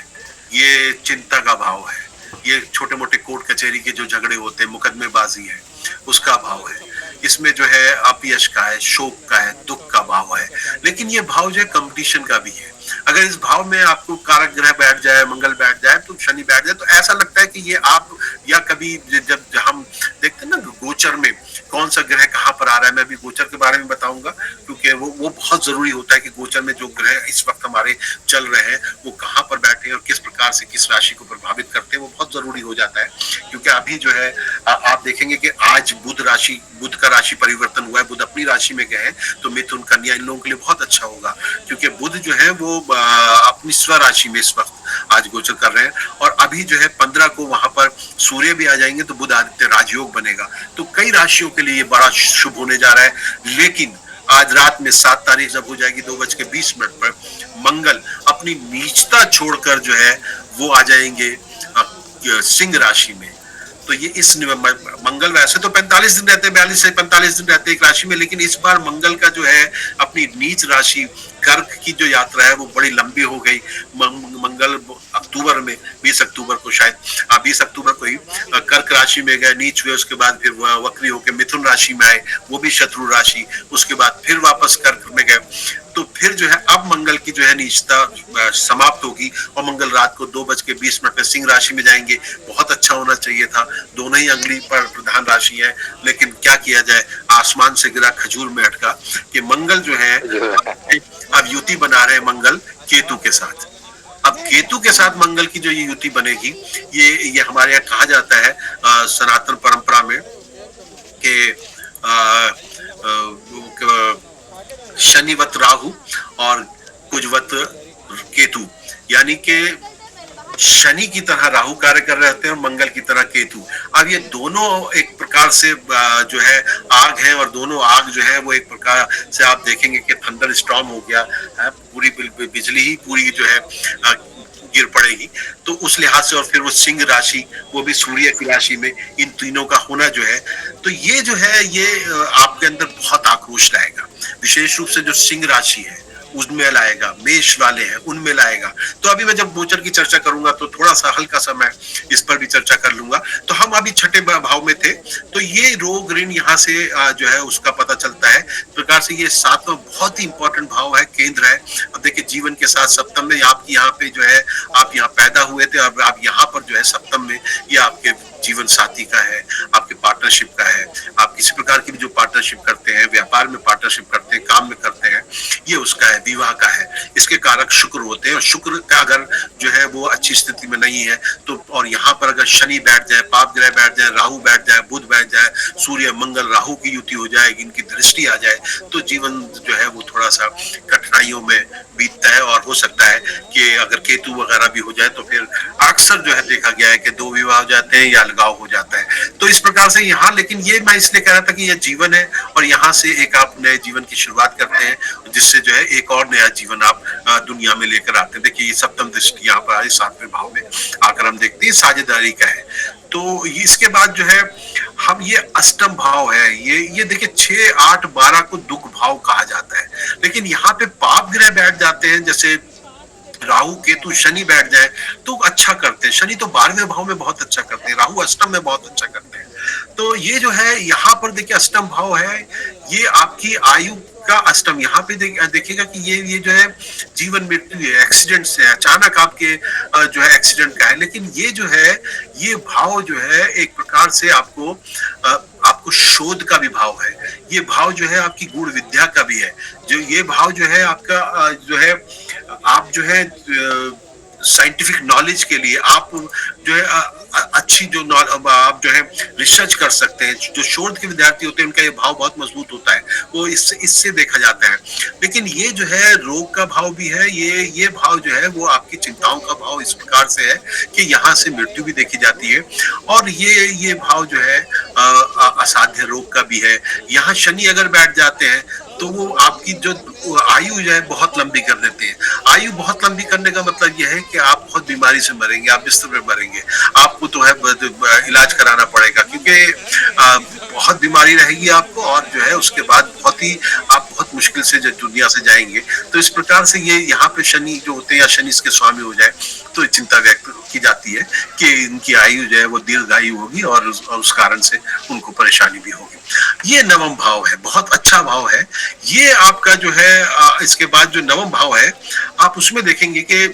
ये चिंता का भाव है, ये छोटे मोटे कोर्ट कचहरी के जो झगड़े होते हैं, मुकदमेबाजी है, उसका भाव है। इसमें जो है अपयश का है, शोक का है, दुख का भाव है। लेकिन ये भाव जो है कंपटीशन का भी है। अगर इस भाव में आपको कारक ग्रह बैठ जाए, मंगल बैठ जाए, तो शनि बैठ जाए, तो ऐसा लगता है कि ये आप, या कभी जब हम देखते हैं ना गोचर में कौन सा ग्रह कहाँ पर आ रहा है, मैं भी गोचर के बारे में बताऊंगा, क्योंकि वो बहुत जरूरी होता है कि गोचर में जो ग्रह इस वक्त हमारे चल रहे हैं वो कहाँ पर बैठे हैं और किस प्रकार से किस राशि को प्रभावित करते हैं, वो बहुत जरूरी हो जाता है। क्योंकि अभी जो है आप देखेंगे कि आज बुध का राशि परिवर्तन हुआ है, बुध अपनी राशि में गए हैं, तो मिथुन, कन्या, इन लोगों के लिए बहुत अच्छा होगा, क्योंकि बुध जो है वो अपनी स्व राशि में इस वक्त आज गोचर कर रहे हैं। और अभी जो है 15 को वहां पर सूर्य भी आ जाएंगे, तो बुध आदित्य राजयोग बनेगा। तो कई राशियों के लिए ये बड़ा शुभ होने जा रहा है। लेकिन आज रात में 7 तारीख जब हो जाएगी 2:20 पर, मंगल अपनी नीचता छोड़कर जो है वो आ जाएंगे सिंह राशि में। तो ये इस मंगल, वैसे तो 45 दिन रहते हैं, 42 से 45 दिन रहते हैं एक राशि में, लेकिन इस बार मंगल का जो है अपनी नीच राशि कर्क की जो यात्रा है वो बड़ी लंबी हो गई। मंगल अक्टूबर में 20 अक्टूबर को, शायद 20 अक्टूबर को ही कर्क राशि में गए, नीच हुए, उसके बाद फिर वक्री होकर मिथुन राशि में आए, वो भी शत्रु राशि, उसके बाद फिर वापस कर्क में गए। तो फिर जो है अब मंगल की जो है नीचता समाप्त होगी और मंगल रात को 2:20 पर सिंह राशि में जाएंगे। बहुत अच्छा होना चाहिए था, दोनों ही अंगुली पर प्रधान राशि है, लेकिन क्या किया जाए, आसमान से गिरा खजूर में अटका कि मंगल जो है अब युति बना रहे हैं मंगल केतु के साथ। अब केतु के साथ मंगल की जो ये युति बनेगी, ये हमारे यहाँ कहा जाता है सनातन परंपरा में कि शनिवत राहु और कुजवत केतु, यानी कि शनि की तरह राहु कार्य कर रहे होते हैं और मंगल की तरह केतु। अब ये दोनों एक प्रकार से जो है आग है, और दोनों आग जो है वो एक प्रकार से आप देखेंगे कि थंडर स्टॉर्म हो गया है, पूरी बिजली ही पूरी जो है गिर पड़ेगी। तो उस लिहाज से, और फिर वो सिंह राशि, वो भी सूर्य की राशि में, इन तीनों का होना जो है, तो ये जो है ये आपके अंदर बहुत आक्रोश लाएगा। विशेष रूप से जो सिंह राशि है उनमें लाएगा, मेष वाले हैं उनमें लाएगा। तो अभी मैं जब गोचर की चर्चा करूंगा तो थोड़ा सा हल्का सा मैं इस पर भी चर्चा कर लूंगा। तो हम अभी छठे भाव में थे, तो ये रोग ऋण यहाँ से जो है उसका पता चलता है। इस प्रकार से ये सातवां बहुत ही इंपॉर्टेंट भाव है, केंद्र है। अब देखिए जीवन के साथ सप्तम में आपकी यहाँ पे जो है, आप यहाँ पैदा हुए थे, अब आप यहाँ पर जो है सप्तम में, ये आपके जीवन साथी का है, आपके पार्टनरशिप का है। आप किसी प्रकार की भी जो पार्टनरशिप करते हैं, व्यापार में पार्टनरशिप करते हैं, काम में करते हैं, ये उसका है, विवाह का है। इसके कारक शुक्र होते हैं, और शुक्र का अगर जो है वो अच्छी स्थिति में नहीं है तो, और यहाँ पर अगर शनि बैठ जाए, पाप ग्रह बैठ जाए, राहु बैठ जाए, बुध बैठ जाए, सूर्य मंगल राहु की युति हो जाएगी, इनकी दृष्टि आ जाए, तो जीवन जो है वो थोड़ा सा कठिनाइयों में बीतता है। और हो सकता है कि अगर केतु वगैरह भी हो जाए तो फिर अक्सर जो है देखा गया है कि 2 विवाह हो जाते हैं या अलगाव हो जाता है। तो इस प्रकार से यहाँ, लेकिन ये मैं इसलिए कह रहा था कि यह जीवन है, और यहाँ से एक आप नए जीवन की शुरुआत करते हैं, जिससे जो है एक और नया जीवन आप दुनिया में लेकर आते हैं। देखिए ये सप्तम दृष्टि यहाँ पर 7वें भाव में आकर हम देखते हैं साझेदारी का है। तो इसके बाद जो है हम, ये अष्टम भाव है, ये देखिए 6, 8, 12 को दुख भाव कहा जाता है। लेकिन यहाँ पे पाप ग्रह बैठ जाते हैं, जैसे राहु केतु शनि बैठ जाए तो अच्छा करते हैं। शनि तो 12वें भाव में बहुत अच्छा करते हैं, राहु अष्टम में बहुत अच्छा करते हैं। तो ये जो है यहाँ पर देखिए अष्टम भाव है, ये आपकी आयु का अष्टम। यहाँ पे देखिएगा कि ये जो है जीवन मृत्यु है, एक्सीडेंट से, अचानक आपके जो है एक्सीडेंट का है। लेकिन ये जो है, ये भाव जो है एक प्रकार से आपको शोध का भी भाव है। ये भाव जो है आपकी गुण विद्या का भी है। जो ये भाव जो है आपका जो है, आप जो है साइंटिफिक नॉलेज के लिए आप जो है अच्छी जो आप जो है रिसर्च कर सकते हैं। जो शोध के विद्यार्थी होते हैं उनका ये भाव बहुत मजबूत होता है, वो इससे देखा जाता है। लेकिन ये जो है रोग का भाव भी है, ये भाव जो है वो आपकी चिंताओं का भाव इस प्रकार से है कि यहाँ से मृत्यु भी देखी जाती है। और ये भाव जो है असाध्य रोग का भी है। यहाँ शनि अगर बैठ जाते हैं तो वो आपकी जो आयु जो है बहुत लंबी कर देते हैं। आयु बहुत लंबी करने का मतलब यह है कि आप बहुत बीमारी से मरेंगे, आप बिस्तर में मरेंगे, आपको तो है इलाज कराना पड़ेगा, क्योंकि बहुत बीमारी रहेगी आपको, और जो है उसके बाद आप बहुत मुश्किल से जो दुनिया से जाएंगे। तो इस प्रकार से ये यहाँ पे शनि जो होते हैं, या शनि इसके स्वामी हो जाए, तो चिंता व्यक्त की जाती है कि इनकी आयु जो है वो दीर्घायु होगी, और उस कारण से उनको परेशानी भी होगी। ये नवम भाव है, बहुत अच्छा भाव है ये आपका जो है। इसके बाद जो नवम भाव है, आप उसमें देखेंगे कि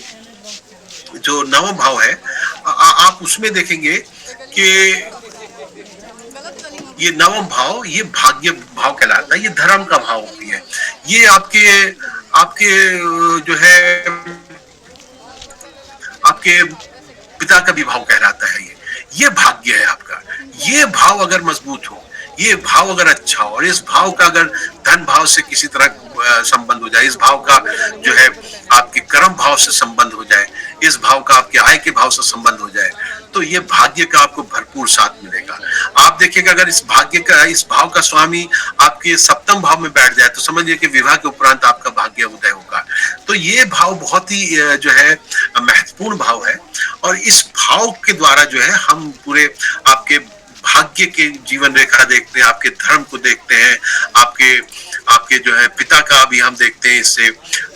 जो नवम भाव है, आप उसमें देखेंगे कि ये नवम भाव, ये भाग्य भाव कहलाता है, ये धर्म का भाव होती है। ये आपके जो है आपके पिता का भी भाव कहलाता है। ये भाग्य है आपका। ये भाव अगर मजबूत हो, ये भाव अगर अच्छा हो, और इस भाव का अगर धन भाव से किसी तरह संबंध हो जाए, इस भाव का जो है आपके कर्म भाव से संबंध हो जाए, इस भाव का आपके आय के भाव से संबंध हो जाए, तो ये भाग्य का आपको भरपूर साथ मिलेगा। आप देखिएगा अगर इस भाव का स्वामी आपके सप्तम भाव में बैठ जाए, तो समझिए कि विवाह के उपरांत आपका भाग्य उदय होगा। तो ये भाव बहुत ही जो है महत्वपूर्ण भाव है, और इस भाव के द्वारा जो है हम पूरे आपके भाग्य के जीवन रेखा देखते हैं, आपके धर्म को देखते हैं, आपके जो है पिता का भी हम देखते हैं, इससे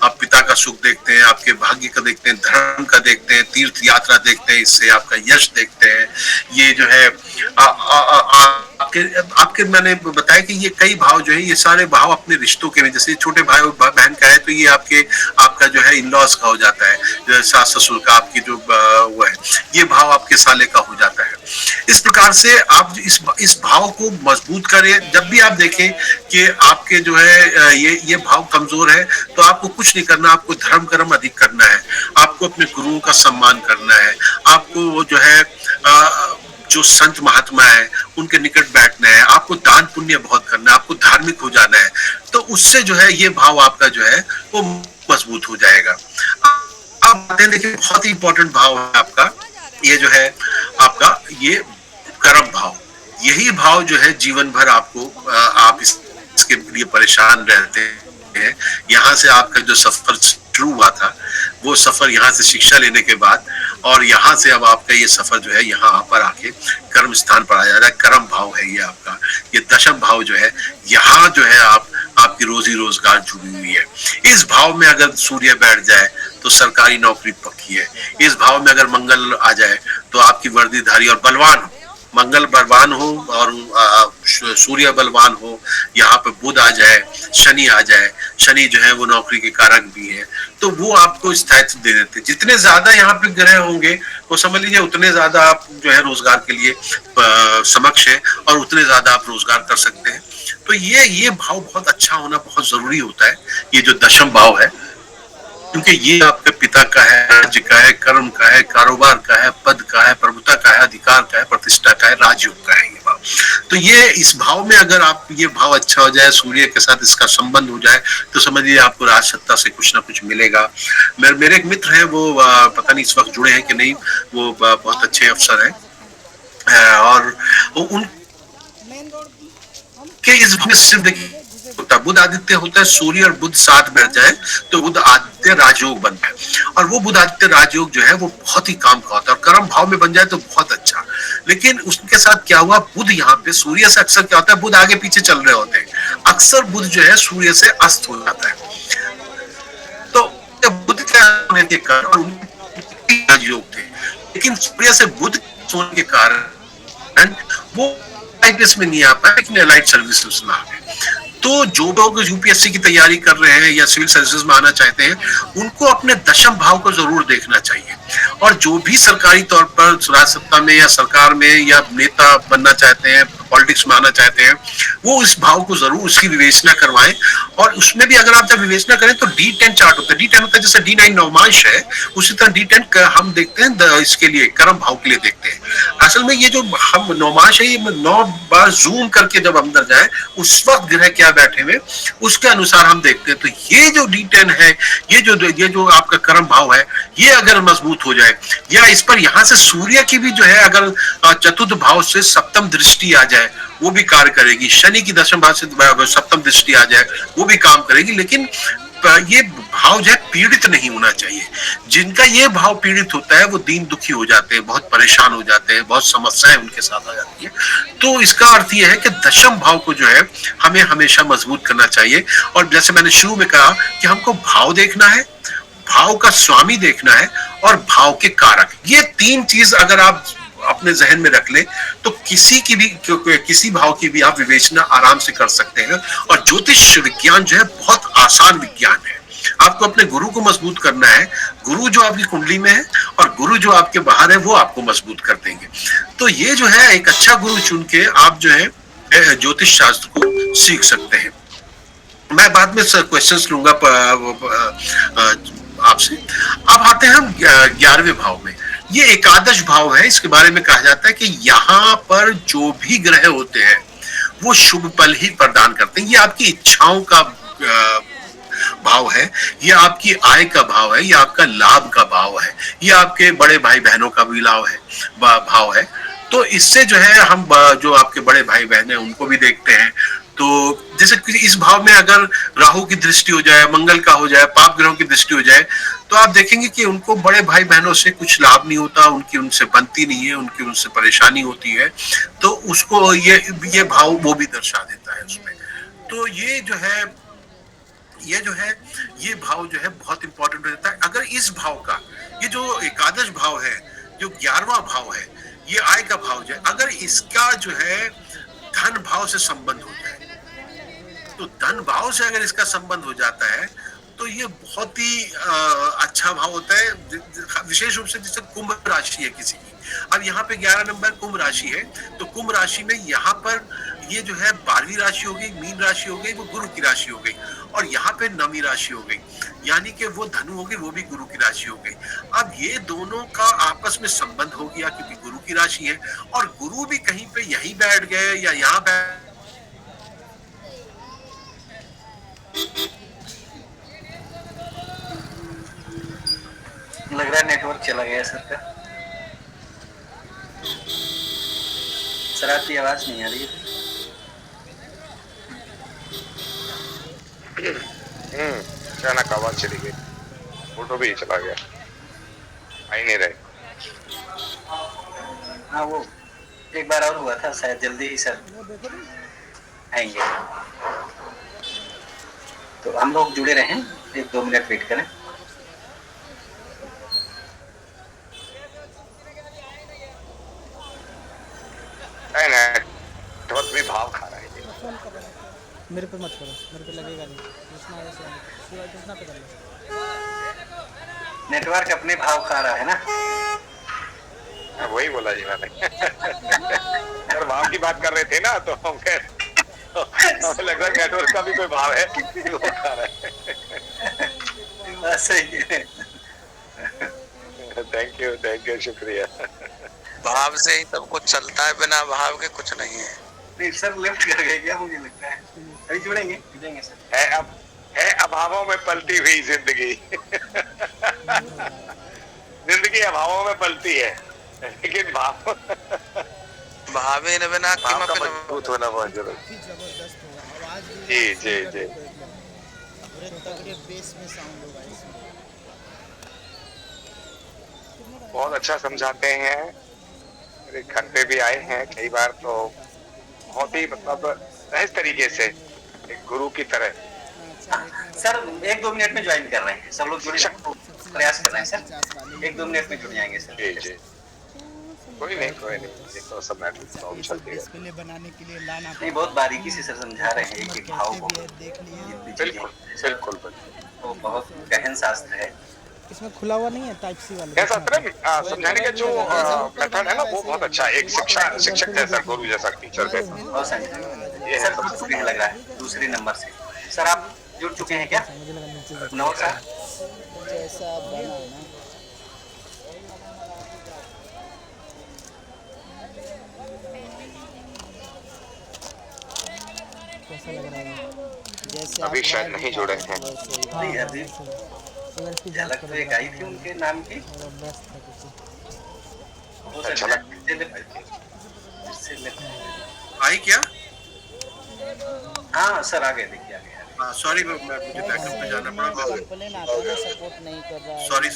आप पिता का सुख देखते हैं, आपके भाग्य का देखते हैं, धर्म का देखते हैं, तीर्थ यात्रा देखते हैं, इससे आपका यश देखते हैं। ये जो है आपके मैंने बताया कि ये कई भाव जो है, ये सारे भाव अपने रिश्तों के में, जैसे छोटे भाई बहन का है तो ये आपका जो है इन-लॉज का हो जाता है, सास ससुर का, आपकी जो वो है, ये भाव आपके साले का हो जाता है। इस प्रकार से आप इस भाव को मजबूत करें। जब भी आप देखें कि आपके जो है ये भाव कमजोर है, तो आपको कुछ नहीं करना, आपको धर्म कर्म अधिक करना है, आपको अपने गुरुओं का सम्मान करना है, आपको जो है जो संत महात्मा है उनके निकट बैठना है, आपको दान पुण्य बहुत करना है, आपको धार्मिक हो जाना है। तो उससे जो है ये भाव आपका जो है वो मजबूत हो जाएगा। अब आते हैं, देखिए बहुत ही इंपॉर्टेंट भाव है आपका, ये जो है आपका ये कर्म भाव। यही भाव जो है जीवन भर आपको आप इसके लिए परेशान रहते हैं। यहाँ से आपका जो सफर शुरू हुआ था, वो सफर यहाँ से शिक्षा लेने के बाद, और यहाँ से अब आपका ये सफर जो है यहाँ पर आके कर्म स्थान पर आ जा रहा है। कर्म भाव है ये आपका, ये दशम भाव जो है, यहाँ जो है आपकी रोजी रोजगार जुड़ी हुई है। इस भाव में अगर सूर्य बैठ जाए तो सरकारी नौकरी पक्की है। इस भाव में अगर मंगल आ जाए तो आपकी वर्दीधारी और बलवान हो, मंगल बलवान हो और सूर्य बलवान हो, यहाँ पे बुध आ जाए, शनि आ जाए, शनि जो है वो नौकरी के कारक भी है, तो वो आपको स्थायित्व दे देते हैं। जितने ज्यादा यहाँ पे ग्रह होंगे वो समझ लीजिए उतने ज्यादा आप जो है रोजगार के लिए समक्ष है, और उतने ज्यादा आप रोजगार कर सकते हैं। तो ये भाव बहुत अच्छा होना बहुत जरूरी होता है, ये जो दशम भाव है, क्योंकि ये आपके पिता का है, राज्य का है, कर्म का है, कारोबार का है, पद का है, प्रभुता का है, अधिकार का है, प्रतिष्ठा का है, राजयोग का है ये भाव। तो ये इस भाव में अगर आप ये भाव अच्छा हो जाए, सूर्य के साथ इसका संबंध हो जाए, तो समझिए आपको राज सत्ता से कुछ ना कुछ मिलेगा। मेरे एक मित्र हैं, वो पता नहीं इस वक्त जुड़े हैं कि नहीं, वो बहुत अच्छे अफसर हैं, और उनके इस भाव में सिर्फ देखिए होता है, बुध आदित्य होता है, सूर्य और बुध साथ बैठ जाए तो बुध आदित्य राजयोग बनता है, और वो बुध आदित्य राजयोग जो है वो बहुत ही काम का होता है, और कर्म भाव में बन जाए तो बहुत अच्छा। लेकिन उसके साथ क्या हुआ, बुध यहाँ पे सूर्य से अक्सर क्या होता है, बुध आगे पीछे चल रहे होते हैं, अक्सर बुध जो है सूर्य से अस्त हो जाता है। तो बुध के होने के कारण राजयोग थे, लेकिन सूर्य से बुध होने के कारण वो आईपीएस में नहीं आ पाए, लेकिन एलाइड सर्विसेज में आ गए। तो जो लोग यूपीएससी की तैयारी कर रहे हैं या सिविल सर्विसेज में आना चाहते हैं, उनको अपने दशम भाव को जरूर देखना चाहिए। और जो भी सरकारी तौर पर राज सत्ता में या सरकार में या नेता बनना चाहते हैं, पॉलिटिक्स में आना चाहते हैं, वो इस भाव को जरूर उसकी विवेचना करवाएं। और उसमें भी अगर आप जब विवेचना करें तो D10 चार्ट होता है, D10 होता है जैसे D9 नवमांश है, उसी तरह D10 हम देखते हैं इसके लिए कर्म भाव के लिए देखते हैं। असल में ये जो हम नवमांश है, ये 9 बार जूम करके जब अंदर जाए उस वक्त ग्रह क्या बैठे हुए उसके अनुसार हम देखते हैं। तो ये जो D10 है, ये जो आपका कर्म भाव है, ये अगर मजबूत हो जाए, या इस पर यहाँ से सूर्य की भी जो है अगर चतुर्थ भाव से सप्तम दृष्टि आ जाए, वो भी कार्य करेगी। शनि की दशम भाव से सप्तम दृष्टि आ जाए, वो भी काम करेगी। लेकिन ये भाव जो है पीड़ित नहीं होना चाहिए। जिनका ये भाव पीड़ित होता है वो दीन दुखी हो जाते हैं, बहुत परेशान हो जाते हैं, बहुत समस्याएं उनके साथ आ जाती है। तो इसका अर्थ ये है कि दशम भाव को जो है हमें हमेशा मजबूत करना चाहिए। और जैसे मैंने शुरू में कहा कि हमको भाव देखना है, भाव का स्वामी देखना है, और भाव के कारक, ये 3 चीज अगर आप अपने जहन में रख ले तो किसी भाव की भी आप विवेचना आराम से कर सकते हैं। और ज्योतिष विज्ञान जो है बहुत आसान विज्ञान है। आपको अपने गुरु को मजबूत करना है, गुरु जो आपकी कुंडली में है और गुरु जो आपके बाहर है वो आपको मजबूत कर देंगे। तो ये जो है एक अच्छा गुरु चुन के आप जो है ज्योतिष शास्त्र को सीख सकते हैं। मैं बाद में क्वेश्चंस लूंगा आपसे। अब आते हैं हम 11वें भाव में। ये एकादश भाव है, इसके बारे में कहा जाता है कि यहाँ पर जो भी ग्रह होते हैं वो शुभ फल ही प्रदान करते हैं। ये आपकी इच्छाओं का भाव है, ये आपकी आय का भाव है, ये आपका लाभ का भाव है, ये आपके बड़े भाई बहनों का भी भाव है। तो इससे जो है हम जो आपके बड़े भाई बहन है उनको भी देखते हैं। तो जैसे इस भाव में अगर राहु की दृष्टि हो जाए, मंगल का हो जाए, पाप ग्रहों की दृष्टि हो जाए, तो आप देखेंगे कि उनको बड़े भाई बहनों से कुछ लाभ नहीं होता, उनसे बनती नहीं है, उनसे परेशानी होती है। तो उसको ये भाव वो भी दर्शा देता है उसमें। तो ये भाव जो है बहुत इंपॉर्टेंट हो जाता है। अगर इस भाव का, ये जो एकादश भाव है, जो 11वां भाव है, ये आय का भाव जो है, अगर इसका जो है धन भाव से संबंध हो जाए, तो धन भाव से अगर इसका संबंध हो जाता है तो ये बहुत ही अच्छा भाव होता है। विशेष रूप से जैसे कुंभ राशि है किसी की, अब यहाँ पे 11 नंबर कुंभ राशि है, तो कुंभ राशि में यहाँ पर ये जो है 12वीं राशि हो गई, मीन राशि हो गई, वो गुरु की राशि हो गई, और यहाँ पे 9वीं राशि हो गई, यानी कि वो धनु हो गई, वो भी गुरु की राशि हो गई। अब ये दोनों का आपस में संबंध हो गया क्योंकि गुरु की राशि है, और गुरु भी कहीं पे यहीं बैठ गए या यहाँ बैठ चला गया सर का। सर आपकी आवाज नहीं आ रही है। अचानक आवाज चली गई, फोटो भी चला गया, आ ही नहीं रहे। हाँ वो एक बार और हुआ था, शायद जल्दी ही सर आएंगे। तो हम लोग जुड़े रहें, 1-2 मिनट वेट करें। नेटवर्क भी भाव खा रहा है। मेरे पे मत करो, मेरे पे लगेगा नहीं। कृष्णा पे कर लो। नेटवर्क अपने भाव खा रहा है ना। वही बोला जी मैंने। अगर भाव की बात कर रहे थे ना, तो हम हमें लग रहा है नेटवर्क का भी कोई भाव है, वो खा रहा है। सही है। थैंक यू, शुक्रिया। भाव से ही सब कुछ चलता है, बिना भाव के कुछ नहीं है। नहीं सर, लेफ्ट कर गए क्या, मुझे लगता है। अभी जुड़ेंगे सर। है अभावों में पलती हुई जिंदगी। जिंदगी अभावों में पलती है, लेकिन भाव भावे न बिना का मजबूत होना बहुत जरूरी। जबरदस्त होगा, आवाज जी। पूरे तगड़े बेस में साउंड होगा इसमें। बहुत अच्छा समझाते हैं, मेरे घर पे भी आए हैं कई बार, तो बहुत ही मतलब सहज तरीके से, एक गुरु की तरह। सर 1-2 मिनट में ज्वाइन कर रहे हैं, सब लोग जुड़े प्रयास कर रहे हैं सर। 1-2 मिनट में जुड़ जाएंगे सर। जी। कोई नहीं, ये तो सब मैटर चलती है। डिस्प्ले बनाने के लिए लाना नहीं, बहुत बारीकी से सर समझा रहे हैं एक भाव को। देख लिए। बिल्कुल। वो बहुत गहन शास्त्र है। इसमें खुला हुआ नहीं है टाइप सी वाला। ऐसा समझाने का जो मेथड है ना, वो बहुत अच्छा है। एक शिक्षक जैसा, गुरु जैसा, टीचर जैसा। बहुत सही सर, बहुत लग रहा है। दूसरे नंबर से सर आप जुड़ चुके हैं क्या? नौ सर जैसा बना ना, कैसा लग रहा है? जैसे अभी शायद नहीं जुड़े हैं। नहीं, अभी झलक तो एक आई थी उनके नाम की। आई क्या? हाँ सर आ गए, देखिए आ गए। सॉरी, मुझे बैकअप पे जाना पड़ा। सपोर्ट नहीं कर रहा है। सॉरी।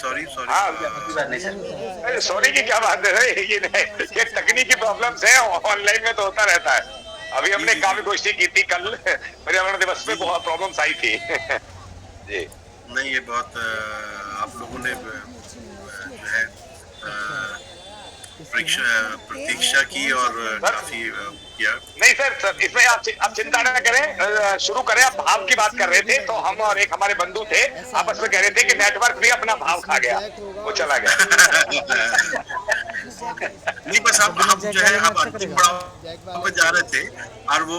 सॉरी की क्या बात है, ये तकनीकी प्रॉब्लम्स है, ऑनलाइन में तो होता रहता है। अभी हमने काफी कोशिश की थी, कल पर्यावरण दिवस पे बहुत प्रॉब्लम्स आई थी। जी नहीं, ये बहुत आप लोगों ने जो है प्रतीक्षा की और काफी किया। नहीं सर, इसमें आप चिंता न करें, शुरू करें। आप भाव की बात कर रहे थे, तो हम और एक हमारे बंधु थे, आपस में कह रहे थे कि नेटवर्क भी अपना भाव खा गया, वो चला गया। नहीं, बस हम जो है अब अंतिम पड़ाव पे जा रहे थे, और वो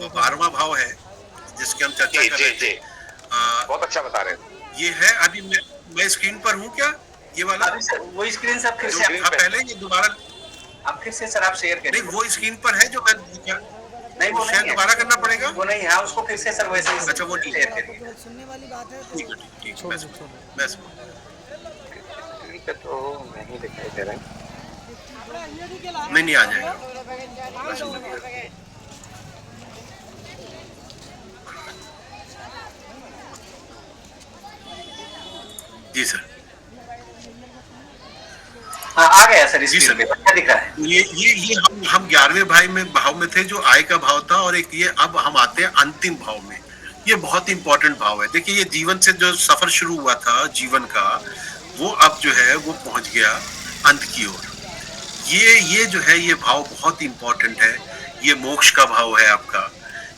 12वां भाव है जिसकी हम चर्चा कर रहे थे। बहुत अच्छा बता रहे हैं। ये है, अभी मैं स्क्रीन पर हूँ क्या, ये वाला? वो स्क्रीन सब फिर से पहले ये दोबारा आप फिर से सर आप शेयर करें। नहीं, वो स्क्रीन पर है जो मैं नहीं, वो शेयर दोबारा करना पड़ेगा। वो नहीं, हाँ उसको फिर से सर वैसे ही। अच्छा, वो शेयर करिए। सुनने वाली बात है। ठीक, तो नहीं दिखाई दे रहा है। नहीं आ जाएगा। जी सर। हाँ आ गया सर, इस पे क्या दिख रहा है? ये हम 11वें भाव में थे, जो आय का भाव था, और एक ये अब हम आते हैं अंतिम भाव में। ये बहुत इंपॉर्टेंट भाव है। देखिए, ये जीवन से जो सफर शुरू हुआ था जीवन का, वो अब जो है वो पहुंच गया अंत की ओर। ये जो है ये भाव बहुत इंपॉर्टेंट है। ये मोक्ष का भाव है आपका,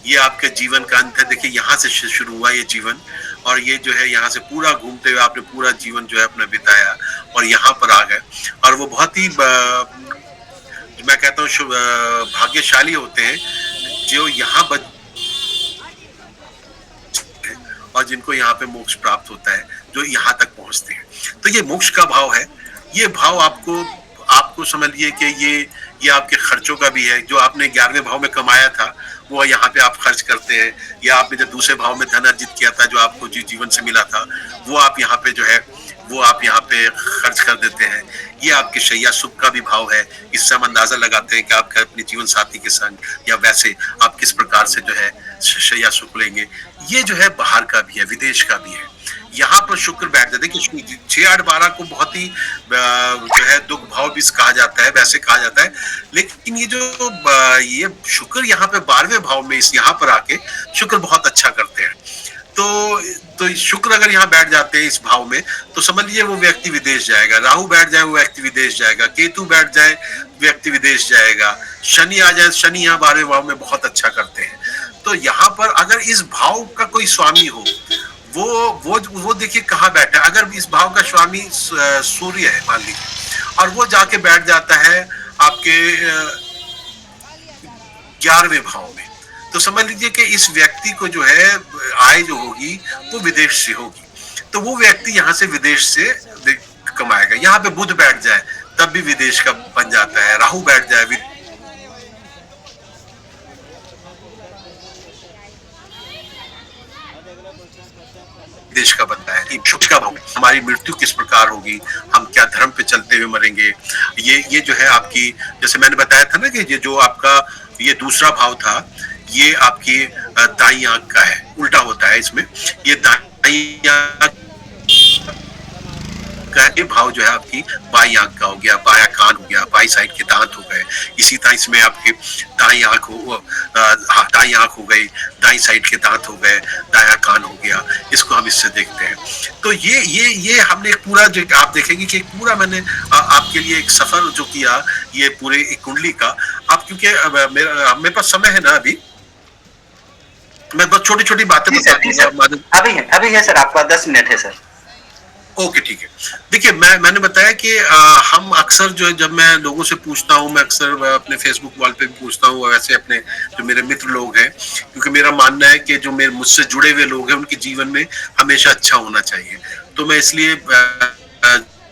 ये आपके जीवन का अंत है। देखिए, यहाँ से शुरू हुआ ये जीवन, और ये जो है यहाँ से पूरा घूमते हुए आपने पूरा जीवन जो है अपना बिताया और यहाँ पर आ गए। और वो बहुत ही मैं कहता हूँ भाग्यशाली होते हैं जो यहाँ और जिनको यहाँ पे मोक्ष प्राप्त होता है, जो यहाँ तक पहुँचते हैं। तो ये मोक्ष का भाव है। ये भाव आपको समझिए कि ये आपके खर्चों का भी है। जो आपने 11वें भाव में कमाया था, वो यहाँ पे आप खर्च करते हैं, या आपने जो दूसरे भाव में धन अर्जित किया था, जो आपको जीवन से मिला था, वो आप यहाँ पे जो है वो आप यहाँ पे खर्च कर देते हैं। ये आपके शैया सुख का भी भाव है। इससे हम अंदाजा लगाते हैं कि आप अपने जीवन साथी के संग या वैसे आप किस प्रकार से जो है शैया सुख लेंगे। ये जो है बाहर का भी है, विदेश का भी है। यहाँ पर शुक्र बैठ जाते हैं कि 6-8-12 को बहुत ही जो है दुख भाव भी कहा जाता है, वैसे कहा जाता है। लेकिन ये जो ये शुक्र यहाँ पे 12वें भाव में इस यहाँ पर आके शुक्र बहुत अच्छा करते हैं। तो शुक्र अगर यहाँ बैठ जाते हैं इस भाव में तो समझ लीजिए वो व्यक्ति विदेश जाएगा। राहु बैठ जाए वो व्यक्ति विदेश जाएगा। केतु बैठ जाए व्यक्ति विदेश जाएगा। शनि आ जाए, शनि यहाँ 12वें भाव में बहुत अच्छा करते हैं। तो यहाँ पर अगर इस भाव का कोई स्वामी हो, वो देखिए कहाँ बैठा है। अगर इस भाव का स्वामी सूर्य है मान लीजिए, और वो जाके बैठ जाता है आपके 11वें भाव में, तो समझ लीजिए कि इस व्यक्ति को जो है आय जो होगी वो विदेश से होगी। तो वो व्यक्ति यहाँ से विदेश से कमाएगा। यहाँ पे बुध बैठ जाए तब भी विदेश का बन जाता है। राहु बैठ जाए देश का बनता है। शुक्र का भाव, हमारी मृत्यु किस प्रकार होगी, हम क्या धर्म पे चलते हुए मरेंगे। ये जो है आपकी, जैसे मैंने बताया था ना कि ये जो आपका ये दूसरा भाव था, ये आपकी दाई आंख का है, उल्टा होता है इसमें। ये दाई आंख का ये भाव जो है आपकी बाई आंख का हो गया, बाया कान हो गया, बाई साइड के दांत हो गए। इसी तरह इसमें आपके दाई आंख हो गई, दाई साइड के दांत हो गए, दाया कान हो गया। इसको हम इससे देखते हैं। तो ये हमने एक पूरा जो आप देखेंगे कि पूरा मैंने आपके लिए एक सफर जो किया ये पूरे एक कुंडली का। आप क्योंकि मेरे पास समय है ना अभी, मैं बहुत छोटी छोटी बातें बता दूंगा। अभी है सर, आपका 10 मिनट है सर। ओके ठीक है। देखिए मैंने बताया कि हम अक्सर जो है जब मैं लोगों से पूछता हूँ, मैं अक्सर अपने फेसबुक वॉल पे भी पूछता हूँ, वैसे अपने जो मेरे मित्र लोग हैं, क्योंकि मेरा मानना है कि जो मेरे मुझसे जुड़े हुए लोग हैं उनके जीवन में हमेशा अच्छा होना चाहिए। तो मैं इसलिए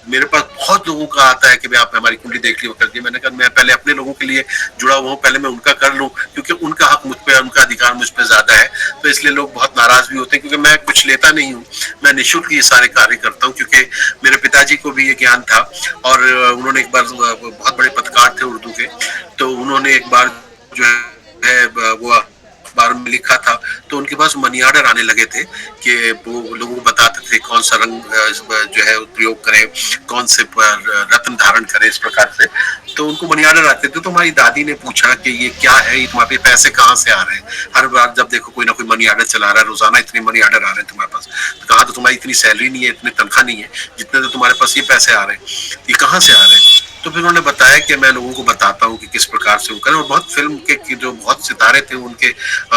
मेरे पास बहुत लोगों का आता है कि भाई आप हमारी कुंडली देख लियो करके। मैंने कहा मैं पहले अपने लोगों के लिए जुड़ा हुआ हूँ, पहले मैं उनका कर लूँ, क्योंकि उनका हक मुझ पे, उनका अधिकार मुझ पे ज्यादा है। तो इसलिए लोग बहुत नाराज भी होते हैं, क्योंकि मैं कुछ लेता नहीं हूँ, मैं निःशुल्क ये सारे कार्य करता हूँ। क्योंकि मेरे पिताजी को भी ये ज्ञान था, और उन्होंने एक बार बहुत बड़े पत्रकार थे उर्दू के, तो उन्होंने एक बार जो है वो अखबार में लिखा था, तो उनके पास मनी ऑर्डर आने लगे थे कि वो लोगों को बताते थे कौन सा रंग जो है प्रयोग करें, कौन से रत्न धारण करें, इस प्रकार से। तो उनको मनी ऑर्डर आते थे। तो हमारी दादी ने पूछा कि ये क्या है, ये तुम्हारे पैसे कहाँ से आ रहे हैं? हर बार जब देखो कोई ना कोई मनी ऑर्डर चला रहा है, रोजाना इतने मनी ऑर्डर आ रहे हैं तुम्हारे पास। तो कहा तो तुम्हारी इतनी सैलरी नहीं है, इतनी तनख्वाह नहीं है, जितने तो तुम्हारे पास ये पैसे आ रहे हैं, ये कहाँ से आ रहे हैं? तो फिर उन्होंने बताया कि मैं लोगों को बताता हूँ कि किस प्रकार से वो करें। और बहुत फिल्म के जो बहुत सितारे थे उनके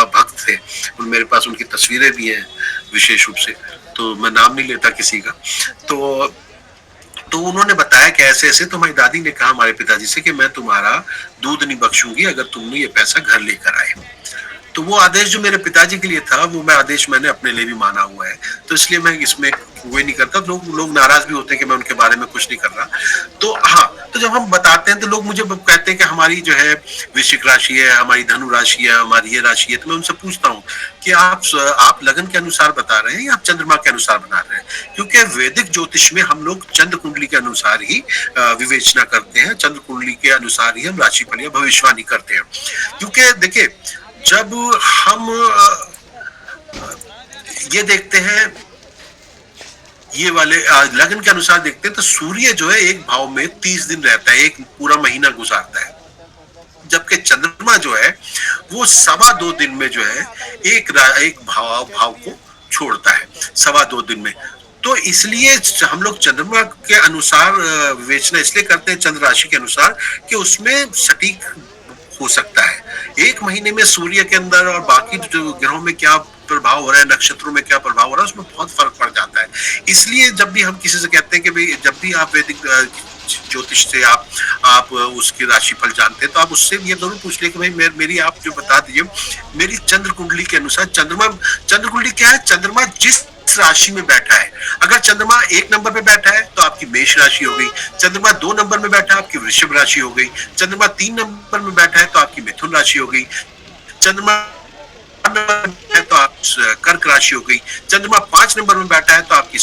भक्त थे, मेरे पास उनकी तस्वीरें भी हैं विशेष रूप से, तो मैं नाम नहीं लेता किसी का। तो उन्होंने बताया कि ऐसे ऐसे। तो हमारी दादी ने कहा हमारे पिताजी से कि मैं तुम्हारा दूध नहीं बख्शूंगी अगर तुमने ये पैसा घर लेकर आए। तो वो आदेश जो मेरे पिताजी के लिए था, वो मैं आदेश मैंने अपने लिए भी माना हुआ है। तो इसलिए मैं इसमें वो नहीं करता। लोग नाराज भी होते हैं कि मैं उनके बारे में कुछ नहीं कर रहा। तो हाँ, तो जब हम बताते हैं तो लोग मुझे कहते हैं कि हमारी जो है वृश्चिक राशि है, हमारी धनु राशि है, हमारी ये राशि है। तो मैं उनसे पूछता हूँ कि आप लगन के अनुसार बता रहे हैं या आप चंद्रमा के अनुसार बता रहे हैं? क्योंकि वैदिक ज्योतिष में हम लोग चंद्र कुंडली के अनुसार ही विवेचना करते हैं, चंद्र कुंडली के अनुसार ही हम राशिफल या भविष्यवाणी करते हैं। क्योंकि देखिए, जब हम ये देखते हैं, ये वाले लगन के अनुसार देखते हैं, तो सूर्य जो है एक भाव में 30 दिन रहता है, एक पूरा महीना गुजारता है। जबकि चंद्रमा जो है वो 2.25 दिन में जो है एक भाव को छोड़ता है, 2.25 दिन में। तो इसलिए हम लोग चंद्रमा के अनुसार विवेचना इसलिए करते हैं, चंद्र राशि के अनुसार, कि उसमें सटीक हो सकता है। एक महीने में सूर्य के अंदर और बाकी जो ग्रहों में क्या प्रभाव हो रहा है, नक्षत्रों में क्या प्रभाव हो रहा है, उसमें बहुत फर्क पड़ जाता है। इसलिए जब भी हम किसी से कहते हैं कि भाई जब भी आप वैदिक ज्योतिष से आप उसकी राशिफल जानते हैं, तो आप उससे ये जरूर पूछ ले कि भाई मेरी आप जो बता दीजिए, मेरी चंद्र कुंडली के अनुसार चंद्र कुंडली क्या है, चंद्रमा जिस राशि में बैठा है। अगर चंद्रमा 1 नंबर पे बैठा है तो आपकी मेष राशि हो गई, चंद्रमा 2 नंबर में बैठा है आपकी वृषभ राशि हो गई, चंद्रमा 3 नंबर में बैठा है तो आपकी मिथुन राशि हो गई, चंद्रमा है तो आप कर्क राशि हो गई, चंद्रमा 5 नंबर में बैठा है तो आपकी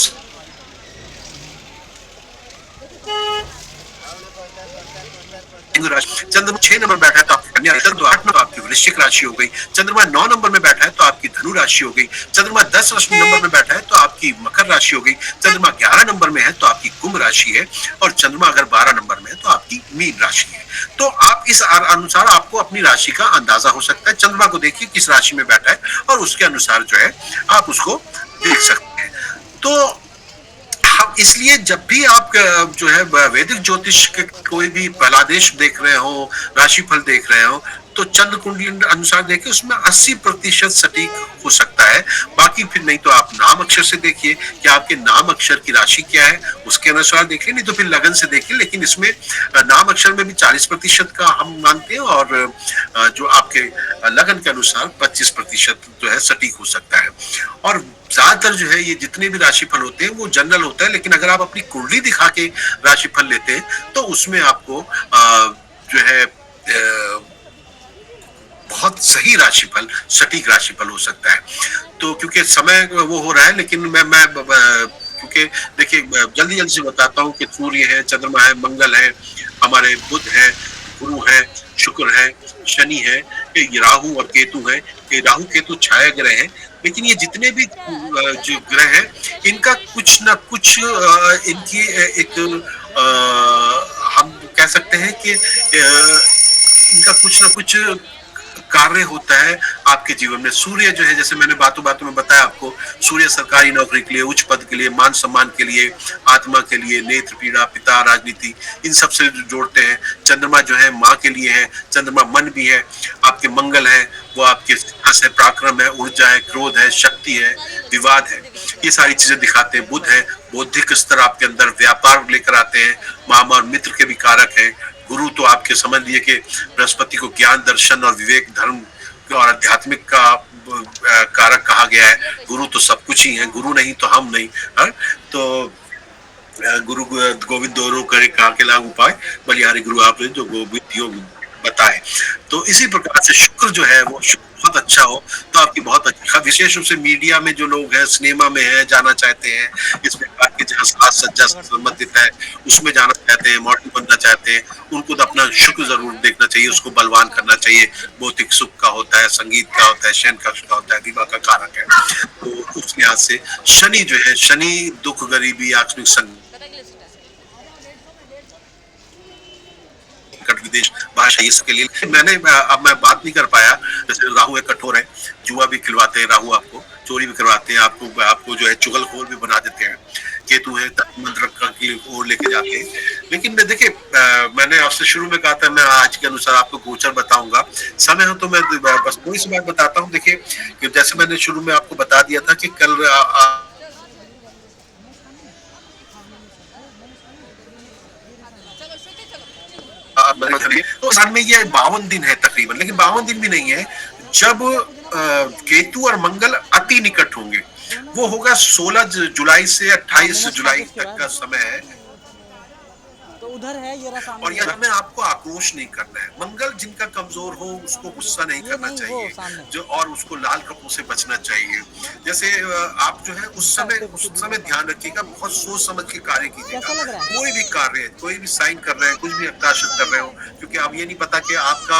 राशि, चंद्रमा 6 नंबर बैठा है तो आपकी कन्या राशि, तो 8 नंबर आपकी वृश्चिक राशि हो गई, चंद्रमा 9 नंबर में बैठा है तो आपकी धनु राशि हो गई, चंद्रमा 10 नंबर में बैठा है तो आपकी मकर राशि हो गई, चंद्रमा 11 नंबर में है तो आपकी कुंभ राशि है, और चंद्रमा अगर 12 नंबर में है तो आपकी मीन राशि है। तो आप इस अनुसार आपको अपनी राशि का अंदाजा हो सकता है। चंद्रमा को देखिए किस राशि में बैठा है और उसके अनुसार जो है आप उसको देख सकते हैं। तो हम इसलिए जब भी आप जो है वैदिक ज्योतिष के कोई भी फलादेश देख रहे हो, राशिफल देख रहे हो, तो चंद्र कुंडली अनुसार देखिए, उसमें 80% सटीक हो सकता है। बाकी फिर नहीं तो आप नाम अक्षर से देखिए कि आपके नाम अक्षर की राशि क्या है, उसके अनुसार देखिए, नहीं तो फिर लगन से देखिए। लेकिन इसमें नाम अक्षर में भी 40% का हम मानते हैं, और जो आपके लगन के अनुसार 25% जो है सटीक हो सकता है। और ज्यादातर जो है ये जितने भी राशिफल होते हैं वो जनरल होता है, लेकिन अगर आप अपनी कुंडली दिखा के राशिफल लेते हैं तो उसमें आपको जो है बहुत सही राशिफल, सटीक राशिफल हो सकता है। तो क्योंकि समय वो हो रहा है, लेकिन मैं क्योंकि देखिए जल्दी जल्दी से बताता हूँ कि सूर्य है, चंद्रमा है, मंगल है, हमारे बुध है, गुरु है, शुक्र है, शनि है, ये राहु और केतु है। ये राहु केतु छाया ग्रह है, लेकिन ये जितने भी जो ग्रह हैं इनका कुछ ना कुछ इनकी एक हम कह सकते हैं कि इनका कुछ ना कुछ कार्य होता है आपके जीवन में। सूर्य जो है, जैसे मैंने बातों बातों में बताया आपको, सूर्य सरकारी नौकरी के लिए, उच्च पद के लिए, मान सम्मान के लिए, आत्मा के लिए, नेत्र पीड़ा, पिता, राजनीति, इन सब से जोड़ते हैं। चंद्रमा जो है माँ के लिए है, चंद्रमा मन भी है। आपके मंगल है, वो आपके साहस है, पराक्रम है, ऊर्जा है, क्रोध है, शक्ति है, विवाद है, ये सारी चीजें दिखाते हैं। बुध है, बौद्धिक स्तर आपके अंदर, व्यापार लेकर आते हैं, मामा और मित्र के भी कारक है। गुरु तो आपके समझ लिए कि बृहस्पति को ज्ञान, दर्शन और विवेक, धर्म और आध्यात्मिक का कारक कहा गया है। गुरु तो सब कुछ ही है, गुरु नहीं तो हम नहीं। तो गुरु गोविंद दोरो करे कहा के लाग उपाय, बलिहारी गुरु आपने जो गोविंद बताए। तो इसी प्रकार से शुक्र जो है वो बहुत अच्छा हो तो आपकी बहुत अच्छा, विशेष रूप से मीडिया में जो लोग हैं, सिनेमा में है, जाना चाहते हैं, इसमें के जहाँ साज सज्जा से संबंधित है उसमें जाना चाहते हैं, मॉडल बनना चाहते हैं, उनको तो अपना शुक्र जरूर देखना चाहिए, उसको बलवान करना चाहिए। भौतिक सुख का होता है, संगीत का होता है, शयन कक्ष का होता है, विवाह का कारक है। तो उस लिहाज से शनि जो है, शनि दुख, गरीबी, आकस्मिक संकट, विदेश, भाषा, इसके लिए मैंने अब मैं बात नहीं कर पाया। जैसे राहु है, कठोर है, जुआ भी खिलवाते हैं राहु, आपको चोरी भी करवाते हैं, आपको जो है चुगलखोर भी बना देते हैं। केतु है, मंत्र की ओर लेके जाते हैं। लेकिन देखिए मैंने आपसे शुरू में कहा था मैं आज के अनुसार आपको गोचर बताऊंगा, समय हो तो मैं बस कोई सी बात बताता हूँ। देखिए कि जैसे मैंने शुरू में आपको बता दिया था कि कल तो साल में ये 52 दिन है तकरीबन, लेकिन 52 दिन भी नहीं है। जब केतु और मंगल अति निकट होंगे, वो होगा 16 जुलाई से 28 जुलाई तक का समय है। तो उधर है ये रहा। और यहाँ में आपको आक्रोश नहीं करना है। मंगल जिनका कमजोर हो उसको गुस्सा नहीं करना चाहिए, जो और उसको लाल कपड़ों से बचना चाहिए। जैसे आप जो है उस समय ध्यान रखिएगा, बहुत सोच समझ के कार्य कीजिएगा। कोई भी कार्य, कोई भी साइन कर रहे हैं, कुछ भी हस्ताक्षर कर रहे हो, क्योंकि अब ये नहीं पता कि आपका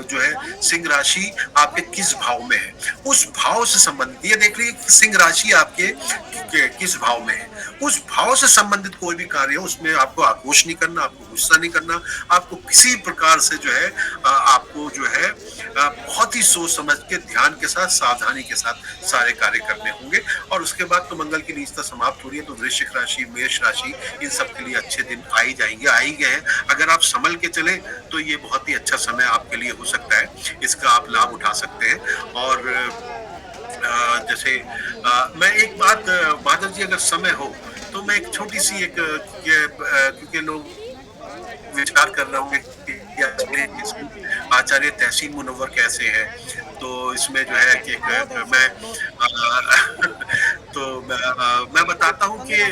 जो है सिंह राशि आपके किस भाव में है, उस भाव से संबंधित ये देख लीजिए सिंह राशि आपके किस भाव में है। उस भाव से संबंधित कोई भी कार्य हो उसमें आपको आक्रोश नहीं करना, आपको गुस्सा नहीं करना, आपको किसी प्रकार से जो है आपको जो है बहुत ही सोच समझ के, ध्यान के साथ, सावधानी के साथ सारे कार्य करने होंगे। और उसके बाद तो मंगल की नीचता समाप्त हो रही है, तो वृश्चिक राशि, मेष राशि, इन सब के लिए अच्छे दिन आ ही जाएंगे, आ ही गए हैं। अगर आप संभल के चले तो ये बहुत ही अच्छा समय आपके लिए हो सकता है, इसका आप लाभ उठा सकते हैं। और जैसे मैं एक बात माधव जी, अगर समय हो तो मैं एक छोटी सी एक क्योंकि लोग विचार कर रहे होंगे कि आचार्य तहसीन मुनव्वर कैसे है, तो इसमें जो है कि मैं तो मैं बताता हूँ कि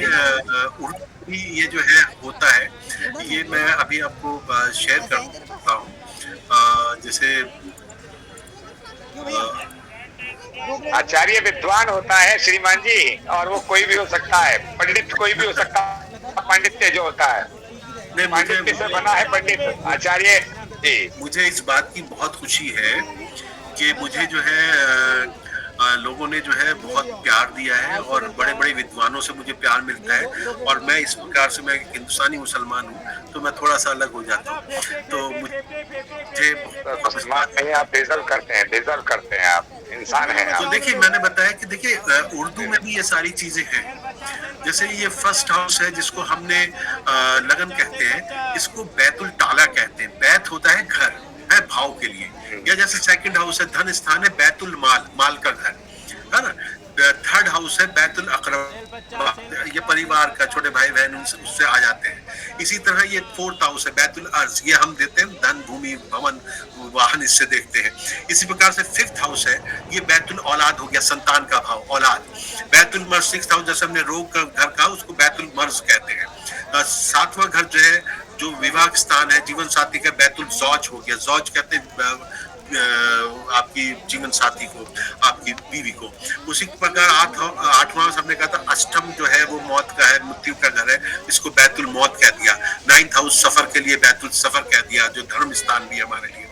उर्दू भी ये जो है होता है, ये मैं अभी आपको शेयर करता हूँ। जैसे आचार्य विद्वान होता है श्रीमान जी, और वो कोई भी हो सकता है, पंडित कोई भी हो सकता है, पांडित्य जो होता है नहीं, पांडित्य से बना है पंडित आचार्य जी। मुझे इस बात की बहुत खुशी है कि मुझे जो है लोगों ने जो है बहुत प्यार दिया है और बड़े बड़े विद्वानों से मुझे प्यार मिलता है, और मैं इस प्रकार से, मैं हिंदुस्तानी मुसलमान हूँ तो मैं थोड़ा सा अलग हो जाता हूँ, तो मुझे आप डिजर्व करते हैं, आप इंसान हैं आप। तो देखिए, मैंने बताया कि देखिए उर्दू में भी ये सारी चीजें हैं। जैसे ये फर्स्ट हाउस है जिसको हमने लगन कहते हैं, इसको बैतुल ताला कहते हैं। बैत होता है घर, है भाव के लिए, या जैसे सेकंड हाउस है धन स्थान है, बैतुल माल, माल का घर है ना। थर्ड हाउस है बैतुल अकरब, ये परिवार का, छोटे भाई बहन उससे आ जाते हैं। इसी तरह ये फोर्थ हाउस है बैतुल अर्ज, ये हम देते हैं धन, भूमि, भवन, वाहन, इससे देखते हैं। इसी प्रकार से फिफ्थ हाउस है, ये बैतुल औलाद हो गया, संतान का भाव, औलाद। बैतुल मर्ज सिक्स्थ हाउस, जैसे हमने रोग का घर कहा, उसको बैतुल मर्ज कहते हैं। सातवां घर जो है, जो विवाह स्थान है, जीवन साथी का, बैतुल जौज हो गया। जौज कहते हैं आपकी जीवन साथी को, आपकी बीवी को। उसी प्रकार आठवां हमने कहा था अष्टम जो है वो मौत का है, मृत्यु का घर है, इसको बैतुल मौत कह दिया। नाइन्थ हाउस सफर के लिए बैतुल सफर कह दिया, जो धर्म स्थान भी हमारे लिए।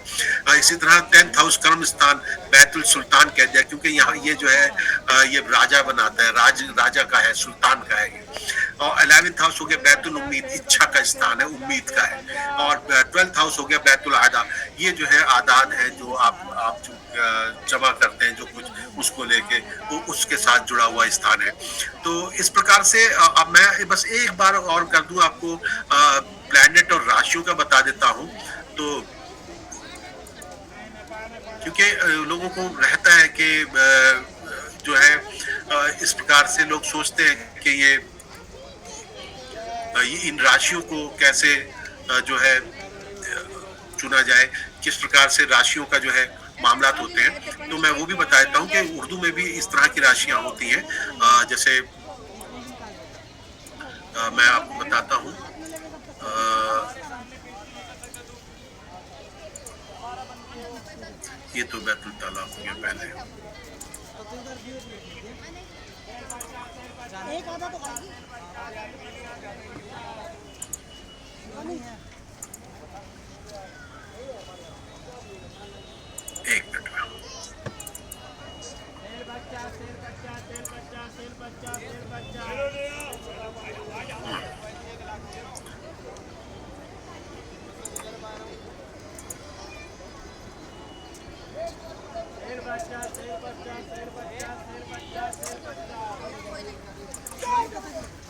इसी तरह 10th हाउस कर्म स्थान बैतुल सुल्तान कह दिया, क्योंकि यहाँ ये जो है ये राजा बनाता है, राजा का है, सुल्तान का है ये। और 11th हाउस हो गया बैतुल उम्मीद, इच्छा का स्थान है, उम्मीद का है। और 12th हाउस हो गया बैतुल आदा, ये जो है आदान है, जो आप जो जमा करते हैं जो कुछ, उसको लेके वो उसके साथ जुड़ा हुआ स्थान है। तो इस प्रकार से अब मैं बस एक बार और कर दूं आपको, प्लैनेट और राशियों का बता देता हूं। तो क्योंकि लोगों को रहता है कि जो है इस प्रकार से लोग सोचते हैं कि ये इन राशियों को कैसे जो है चुना जाए, किस प्रकार से राशियों का जो है मामलात होते हैं। तो मैं वो भी बता देता हूँ कि उर्दू में भी इस तरह की राशियां होती हैं। जैसे मैं आपको बताता हूँ, ये तो बैतुल ताला हो गया पहले। एक मिनट में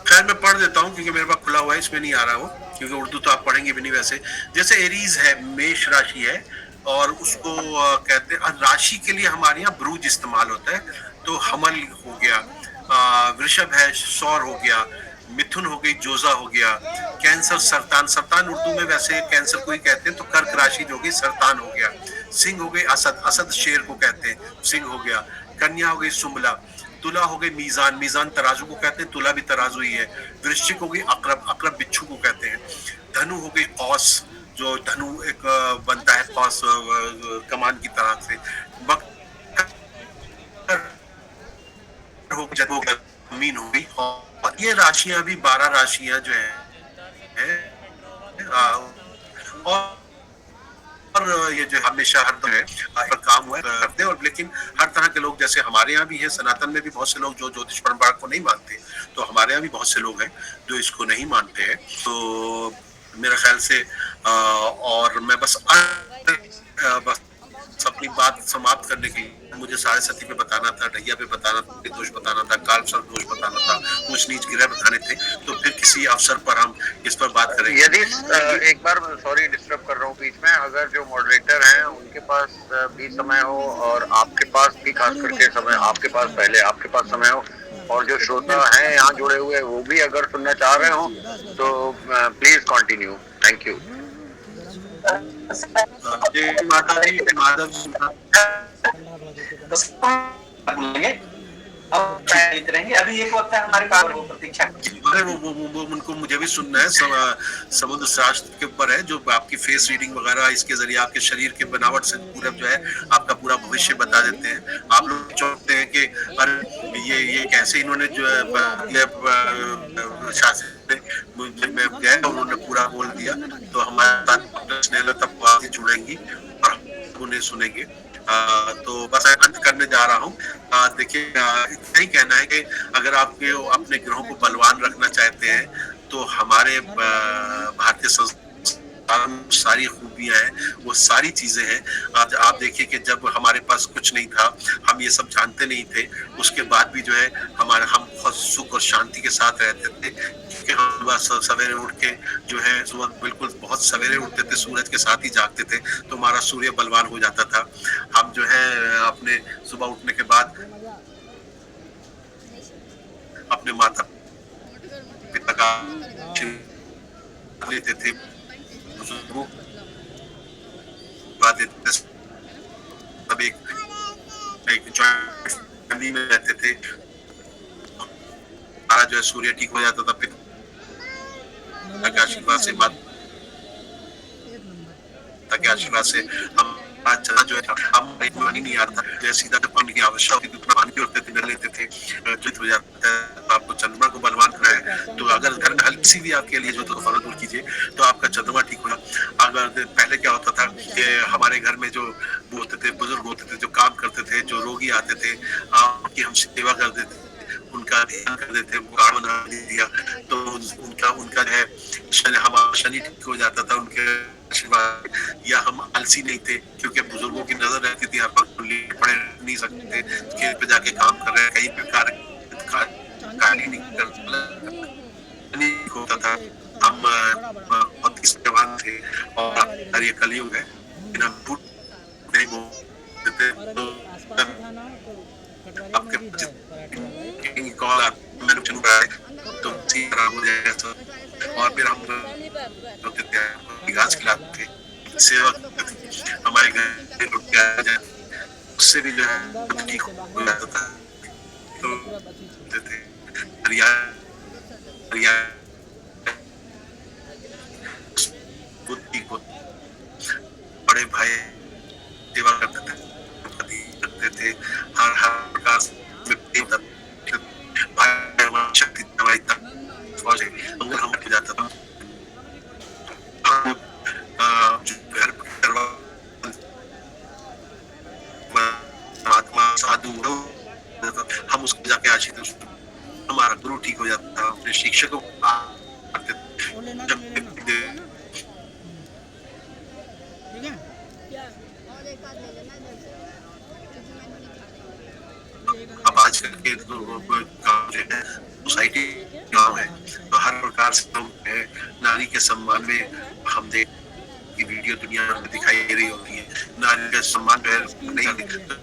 खैर मैं पढ़ देता हूँ क्योंकि मेरे पास खुला हुआ है, इसमें नहीं आ रहा हो, क्योंकि उर्दू तो आप पढ़ेंगे भी नहीं वैसे। जैसे एरीज है, मेष राशि है, और उसको कहते हैं, राशि के लिए हमारे यहाँ ब्रूज इस्तेमाल होता है, तो हमल हो गया। वृषभ है, सौर हो गया। मिथुन हो गई, जोजा हो गया। कैंसर, सरतान, सरतान उर्दू में वैसे कैंसर को ही कहते हैं, तो कर्क राशि जो हो गई सरतान हो गया। सिंह हो गई, असद, असद शेर को कहते हैं, सिंह हो गया। कन्या हो गई, सुमला। तुला हो गई, मीजान, मीजान तराजू को कहते हैं, तुला भी तराजू ही है। वृश्चिक हो गई, अकरब, अकरब बिच्छू को कहते हैं। धनु हो गई, कौस, जो धनु एक बनता है कौस कमान की तरह से। मीन हो गई। और ये राशियां भी 12 राशियां जो है और ये जो हमेशा हर तरह काम हुआ करते हैं। और लेकिन हर तरह के लोग, जैसे हमारे यहाँ भी है, सनातन में भी बहुत से लोग जो ज्योतिष परंपरा को नहीं मानते, तो हमारे यहाँ भी बहुत से लोग हैं जो इसको नहीं मानते हैं। तो मेरे ख्याल से और मैं बस अपनी बात समाप्त करने के लिए, मुझे साढ़े सती पे बताना था, ढैया पे बताना था, दोष बताना था, काल सर्प दोष बताना था, ऊंच नीच गिरह बताने थे। तो फिर किसी अवसर पर हम इस पर बात करेंगे। यदि एक बार, सॉरी डिस्टर्ब कर रहा हूँ बीच में, अगर जो मॉडरेटर हैं उनके पास भी समय हो और आपके पास भी खास करके समय, आपके पास पहले आपके पास समय हो, और जो श्रोता हैं यहाँ जुड़े हुए वो भी अगर सुनना चाह रहे हो तो प्लीज कंटिन्यू। Thank you. माता जी, माधव रहेंगे। अभी एक वक्त है हमारे पास, वो प्रतीक्षा, वो उनको मुझे भी सुनना है। समुद्र शास्त्र के ऊपर है, जो आपकी फेस रीडिंग वगैरह, इसके जरिए आपके शरीर के बनावट से पूरा जो है आपका पूरा भविष्य बता देते हैं। आप लोग सोचते हैं कि अरे ये कैसे इन्होंने जो है शास्त्र मैं गया, उन्होंने पूरा बोल दिया, तो हमारे साथ डॉक्टर स्नेहल तब बातें जुड़ेंगी और उन्हें सुनेंगे। तो बस अंत करने जा रहा हूँ। देखिए, इतना ही कहना है कि अगर आप अपने ग्रहों को बलवान रखना चाहते हैं तो हमारे भारतीय संस्कार में सारी खूबियां हैं, वो सारी चीजें हैं। आप देखिए कि जब हमारे पास कुछ नहीं था, हम ये सब जानते नहीं थे, उसके बाद भी जो है हम बहुत सुख और शांति के साथ रहते थे, क्योंकि हम बस सवेरे उठ के जो है सुबह बिल्कुल बहुत सवेरे उठते थे, सूरज के साथ ही जागते थे, तो हमारा सूर्य बलवान हो जाता था। हम जो है अपने सुबह उठने के बाद अपने माता पिता का लेते थे, बुजुर्गों सब एक जॉइंट फैमिली में रहते थे। हमारा जो है सूर्य ठीक हो जाता था, पिता के आशीर्वाद से, ताकि आशीर्वाद से हम चना जो है हम पानी नहीं आता, जैसे सीधा पानी की आवश्यकता होती थी उतना पानी होते थे, न लेते थे, जीत हो जाता है। आपको चंद्रमा को बलवान करना है तो अगर घर में हल्की भी आपके लिए जो तो फल दूर कीजिए तो आपका चंद्रमा ठीक होगा। अगर पहले क्या होता था कि हमारे घर में जो होते थे, बुजुर्ग होते थे, जो काम करते थे, जो रोगी आते थे, उनकी हम सेवा कर देते थे, उनका ध्यान कर देते, कार्ड बना दिया तो उनका जो है हमारा शनि ठीक हो जाता था उनके आशीर्वाद। या हम आलसी नहीं थे, क्योंकि बुजुर्गों की नजर रहती थी, आप पढ़े नहीं सकते, खेत पे जाके काम कर रहे हैं, कहीं पे कार्य नहीं होता था। हम बहुत इस्तेमाल थे और ये कलयुग है, बिना फूट नहीं बोलते तो आपके कॉल मैंने चुन रहा है तो खराब हो जाएगा। और फिर हम होते थे, घास खिलाते थे, सेवा करते थे, हमारे घर लोग क्या जाए उससे भी जो है ठीक हो जाता था। तो थे बुद्धि को बड़े भाई सेवा करते थे, करते थे, हर प्रकार से शक्ति अंदर हम जाता था। महात्मा साधु हम उसको जाके आशीर्वाद, हमारा गुरु ठीक हो जाता था, अपने शिक्षकों अब आजकल के सोसाइटी गाँव है तो हर प्रकार से हम नारी के सम्मान में हम देख की वीडियो दुनिया में दिखाई दे रही होती है। नारी का सम्मान जो है नहीं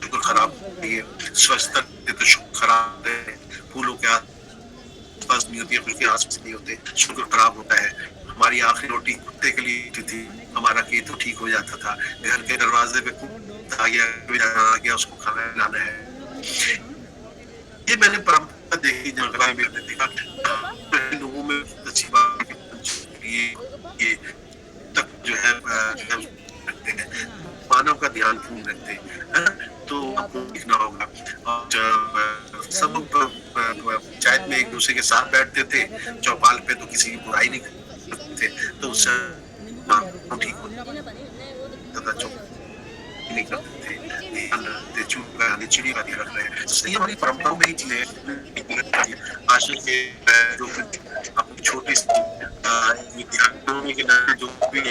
तो खराब होती है, स्वच्छता तो खराब है, फूलों के आसपास नहीं होती है, फूल के आसपास नहीं होते, शुक्र खराब होता है। हमारी आखिरी रोटी कुत्ते के लिए थी, हमारा केतु ठीक हो जाता था। घर के दरवाजे पे आ गया उसको खाना लाना है। ये मैंने परंपरा देखी, जनगणना में मैंने देखा लोगों में अच्छी बात ये तक जो है रखते हैं, मानव का ध्यान पूर्ण रखते हैं, तो आपको लिखना होगा। और सब पंचायत में एक दूसरे के साथ बैठते थे चौपाल पे, तो किसी की बुराई नहीं करते, तो उससे ठीक होता था, नहीं करते थे, चिड़ी वाली रख रहे हैं। सही हमारी परंपराओं में ही चीजें आज के जो अपनी छोटी विद्यार्थियों के नाम जो भी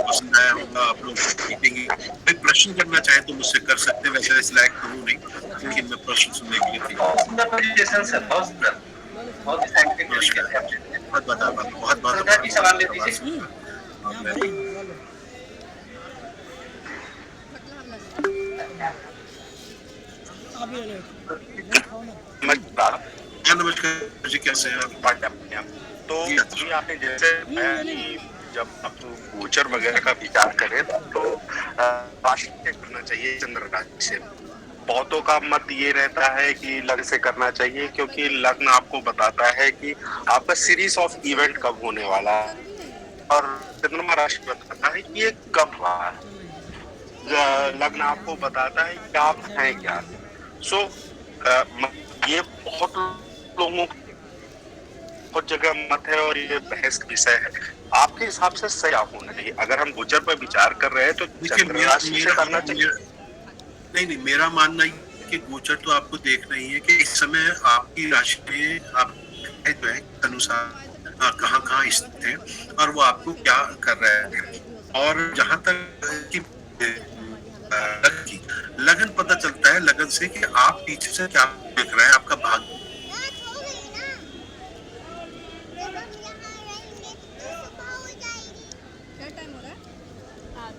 पसंद आया होगा आप लोग देखेंगे। कोई प्रश्न करना चाहे तो मुझसे कर सकते हैं, वैसे इस लायक तो हूँ नहीं, लेकिन मैं प्रश्न सुनने के लिए बहुत सवाल ले दीजिए। नमस्कार जी, कैसे हैं आप? तो ये आपने जैसे जब आप गोचर वगैरह का विचार करें तो राशि से करना चाहिए, चंद्र राशि से। बहुतों का मत ये रहता है कि लग्न से करना चाहिए, क्योंकि लग्न आपको बताता है कि आपका सीरीज ऑफ इवेंट कब होने वाला है, और चंद्रमा राशि बताता है कि ये कब हुआ है। लग्न आपको बताता है कि आप हैं क्या। सो ये बहुत लोगों बहुत जगह मत है और ये बहस का विषय है। आपके हिसाब से सही क्या होना चाहिए? अगर हम गोचर पर विचार कर रहे हैं तो देखिए चंद्र राशि से करना चाहिए। नहीं, मेरा मानना ये है कि गोचर तो आपको देखना ही है कि इस समय आपकी राशि में आप जो है अनुसार कहाँ स्थित है और वो आपको क्या कर रहा है। और जहां तक कि लगन पता चलता है, लगन से कि आप पीछे से क्या देख रहे हैं, आपका भाग्य। क्या टाइम हो रहा है? 8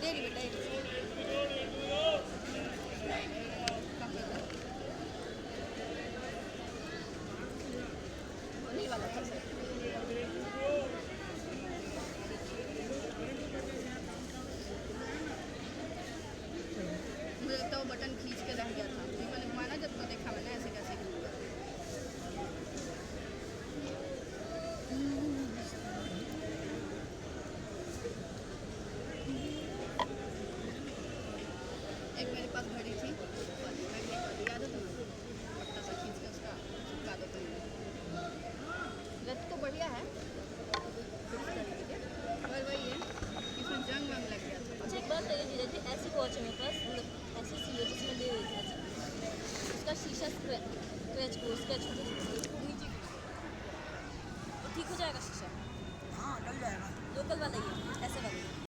देरी बेटा नहीं वाला था सर। मुझे लगता है वो बटन खींच के रह गया था, फिर मैंने घुमाना जब तो देखा मैंने ऐसे कैसे घूमा। एक मेरे पास घड़ी थी, मैग्नेट वाली, याद है तुम्हें? पट्टा सा खींच के उसका चिपका दो कहीं। लत तो बढ़िया है पर वही है इसमें जंग वंग लग गया था। अच्छा एक बात बताइए जीजा जी, ऐसी वॉच है मेरे पास, मतलब ऐसी सी है जिसमें दे हुई थी, उसका शीशा स्क्रैच ठीक हो जाएगा शीशा? हाँ डल जाएगा। लोकल वाला ही है, ऐसे वाला ही।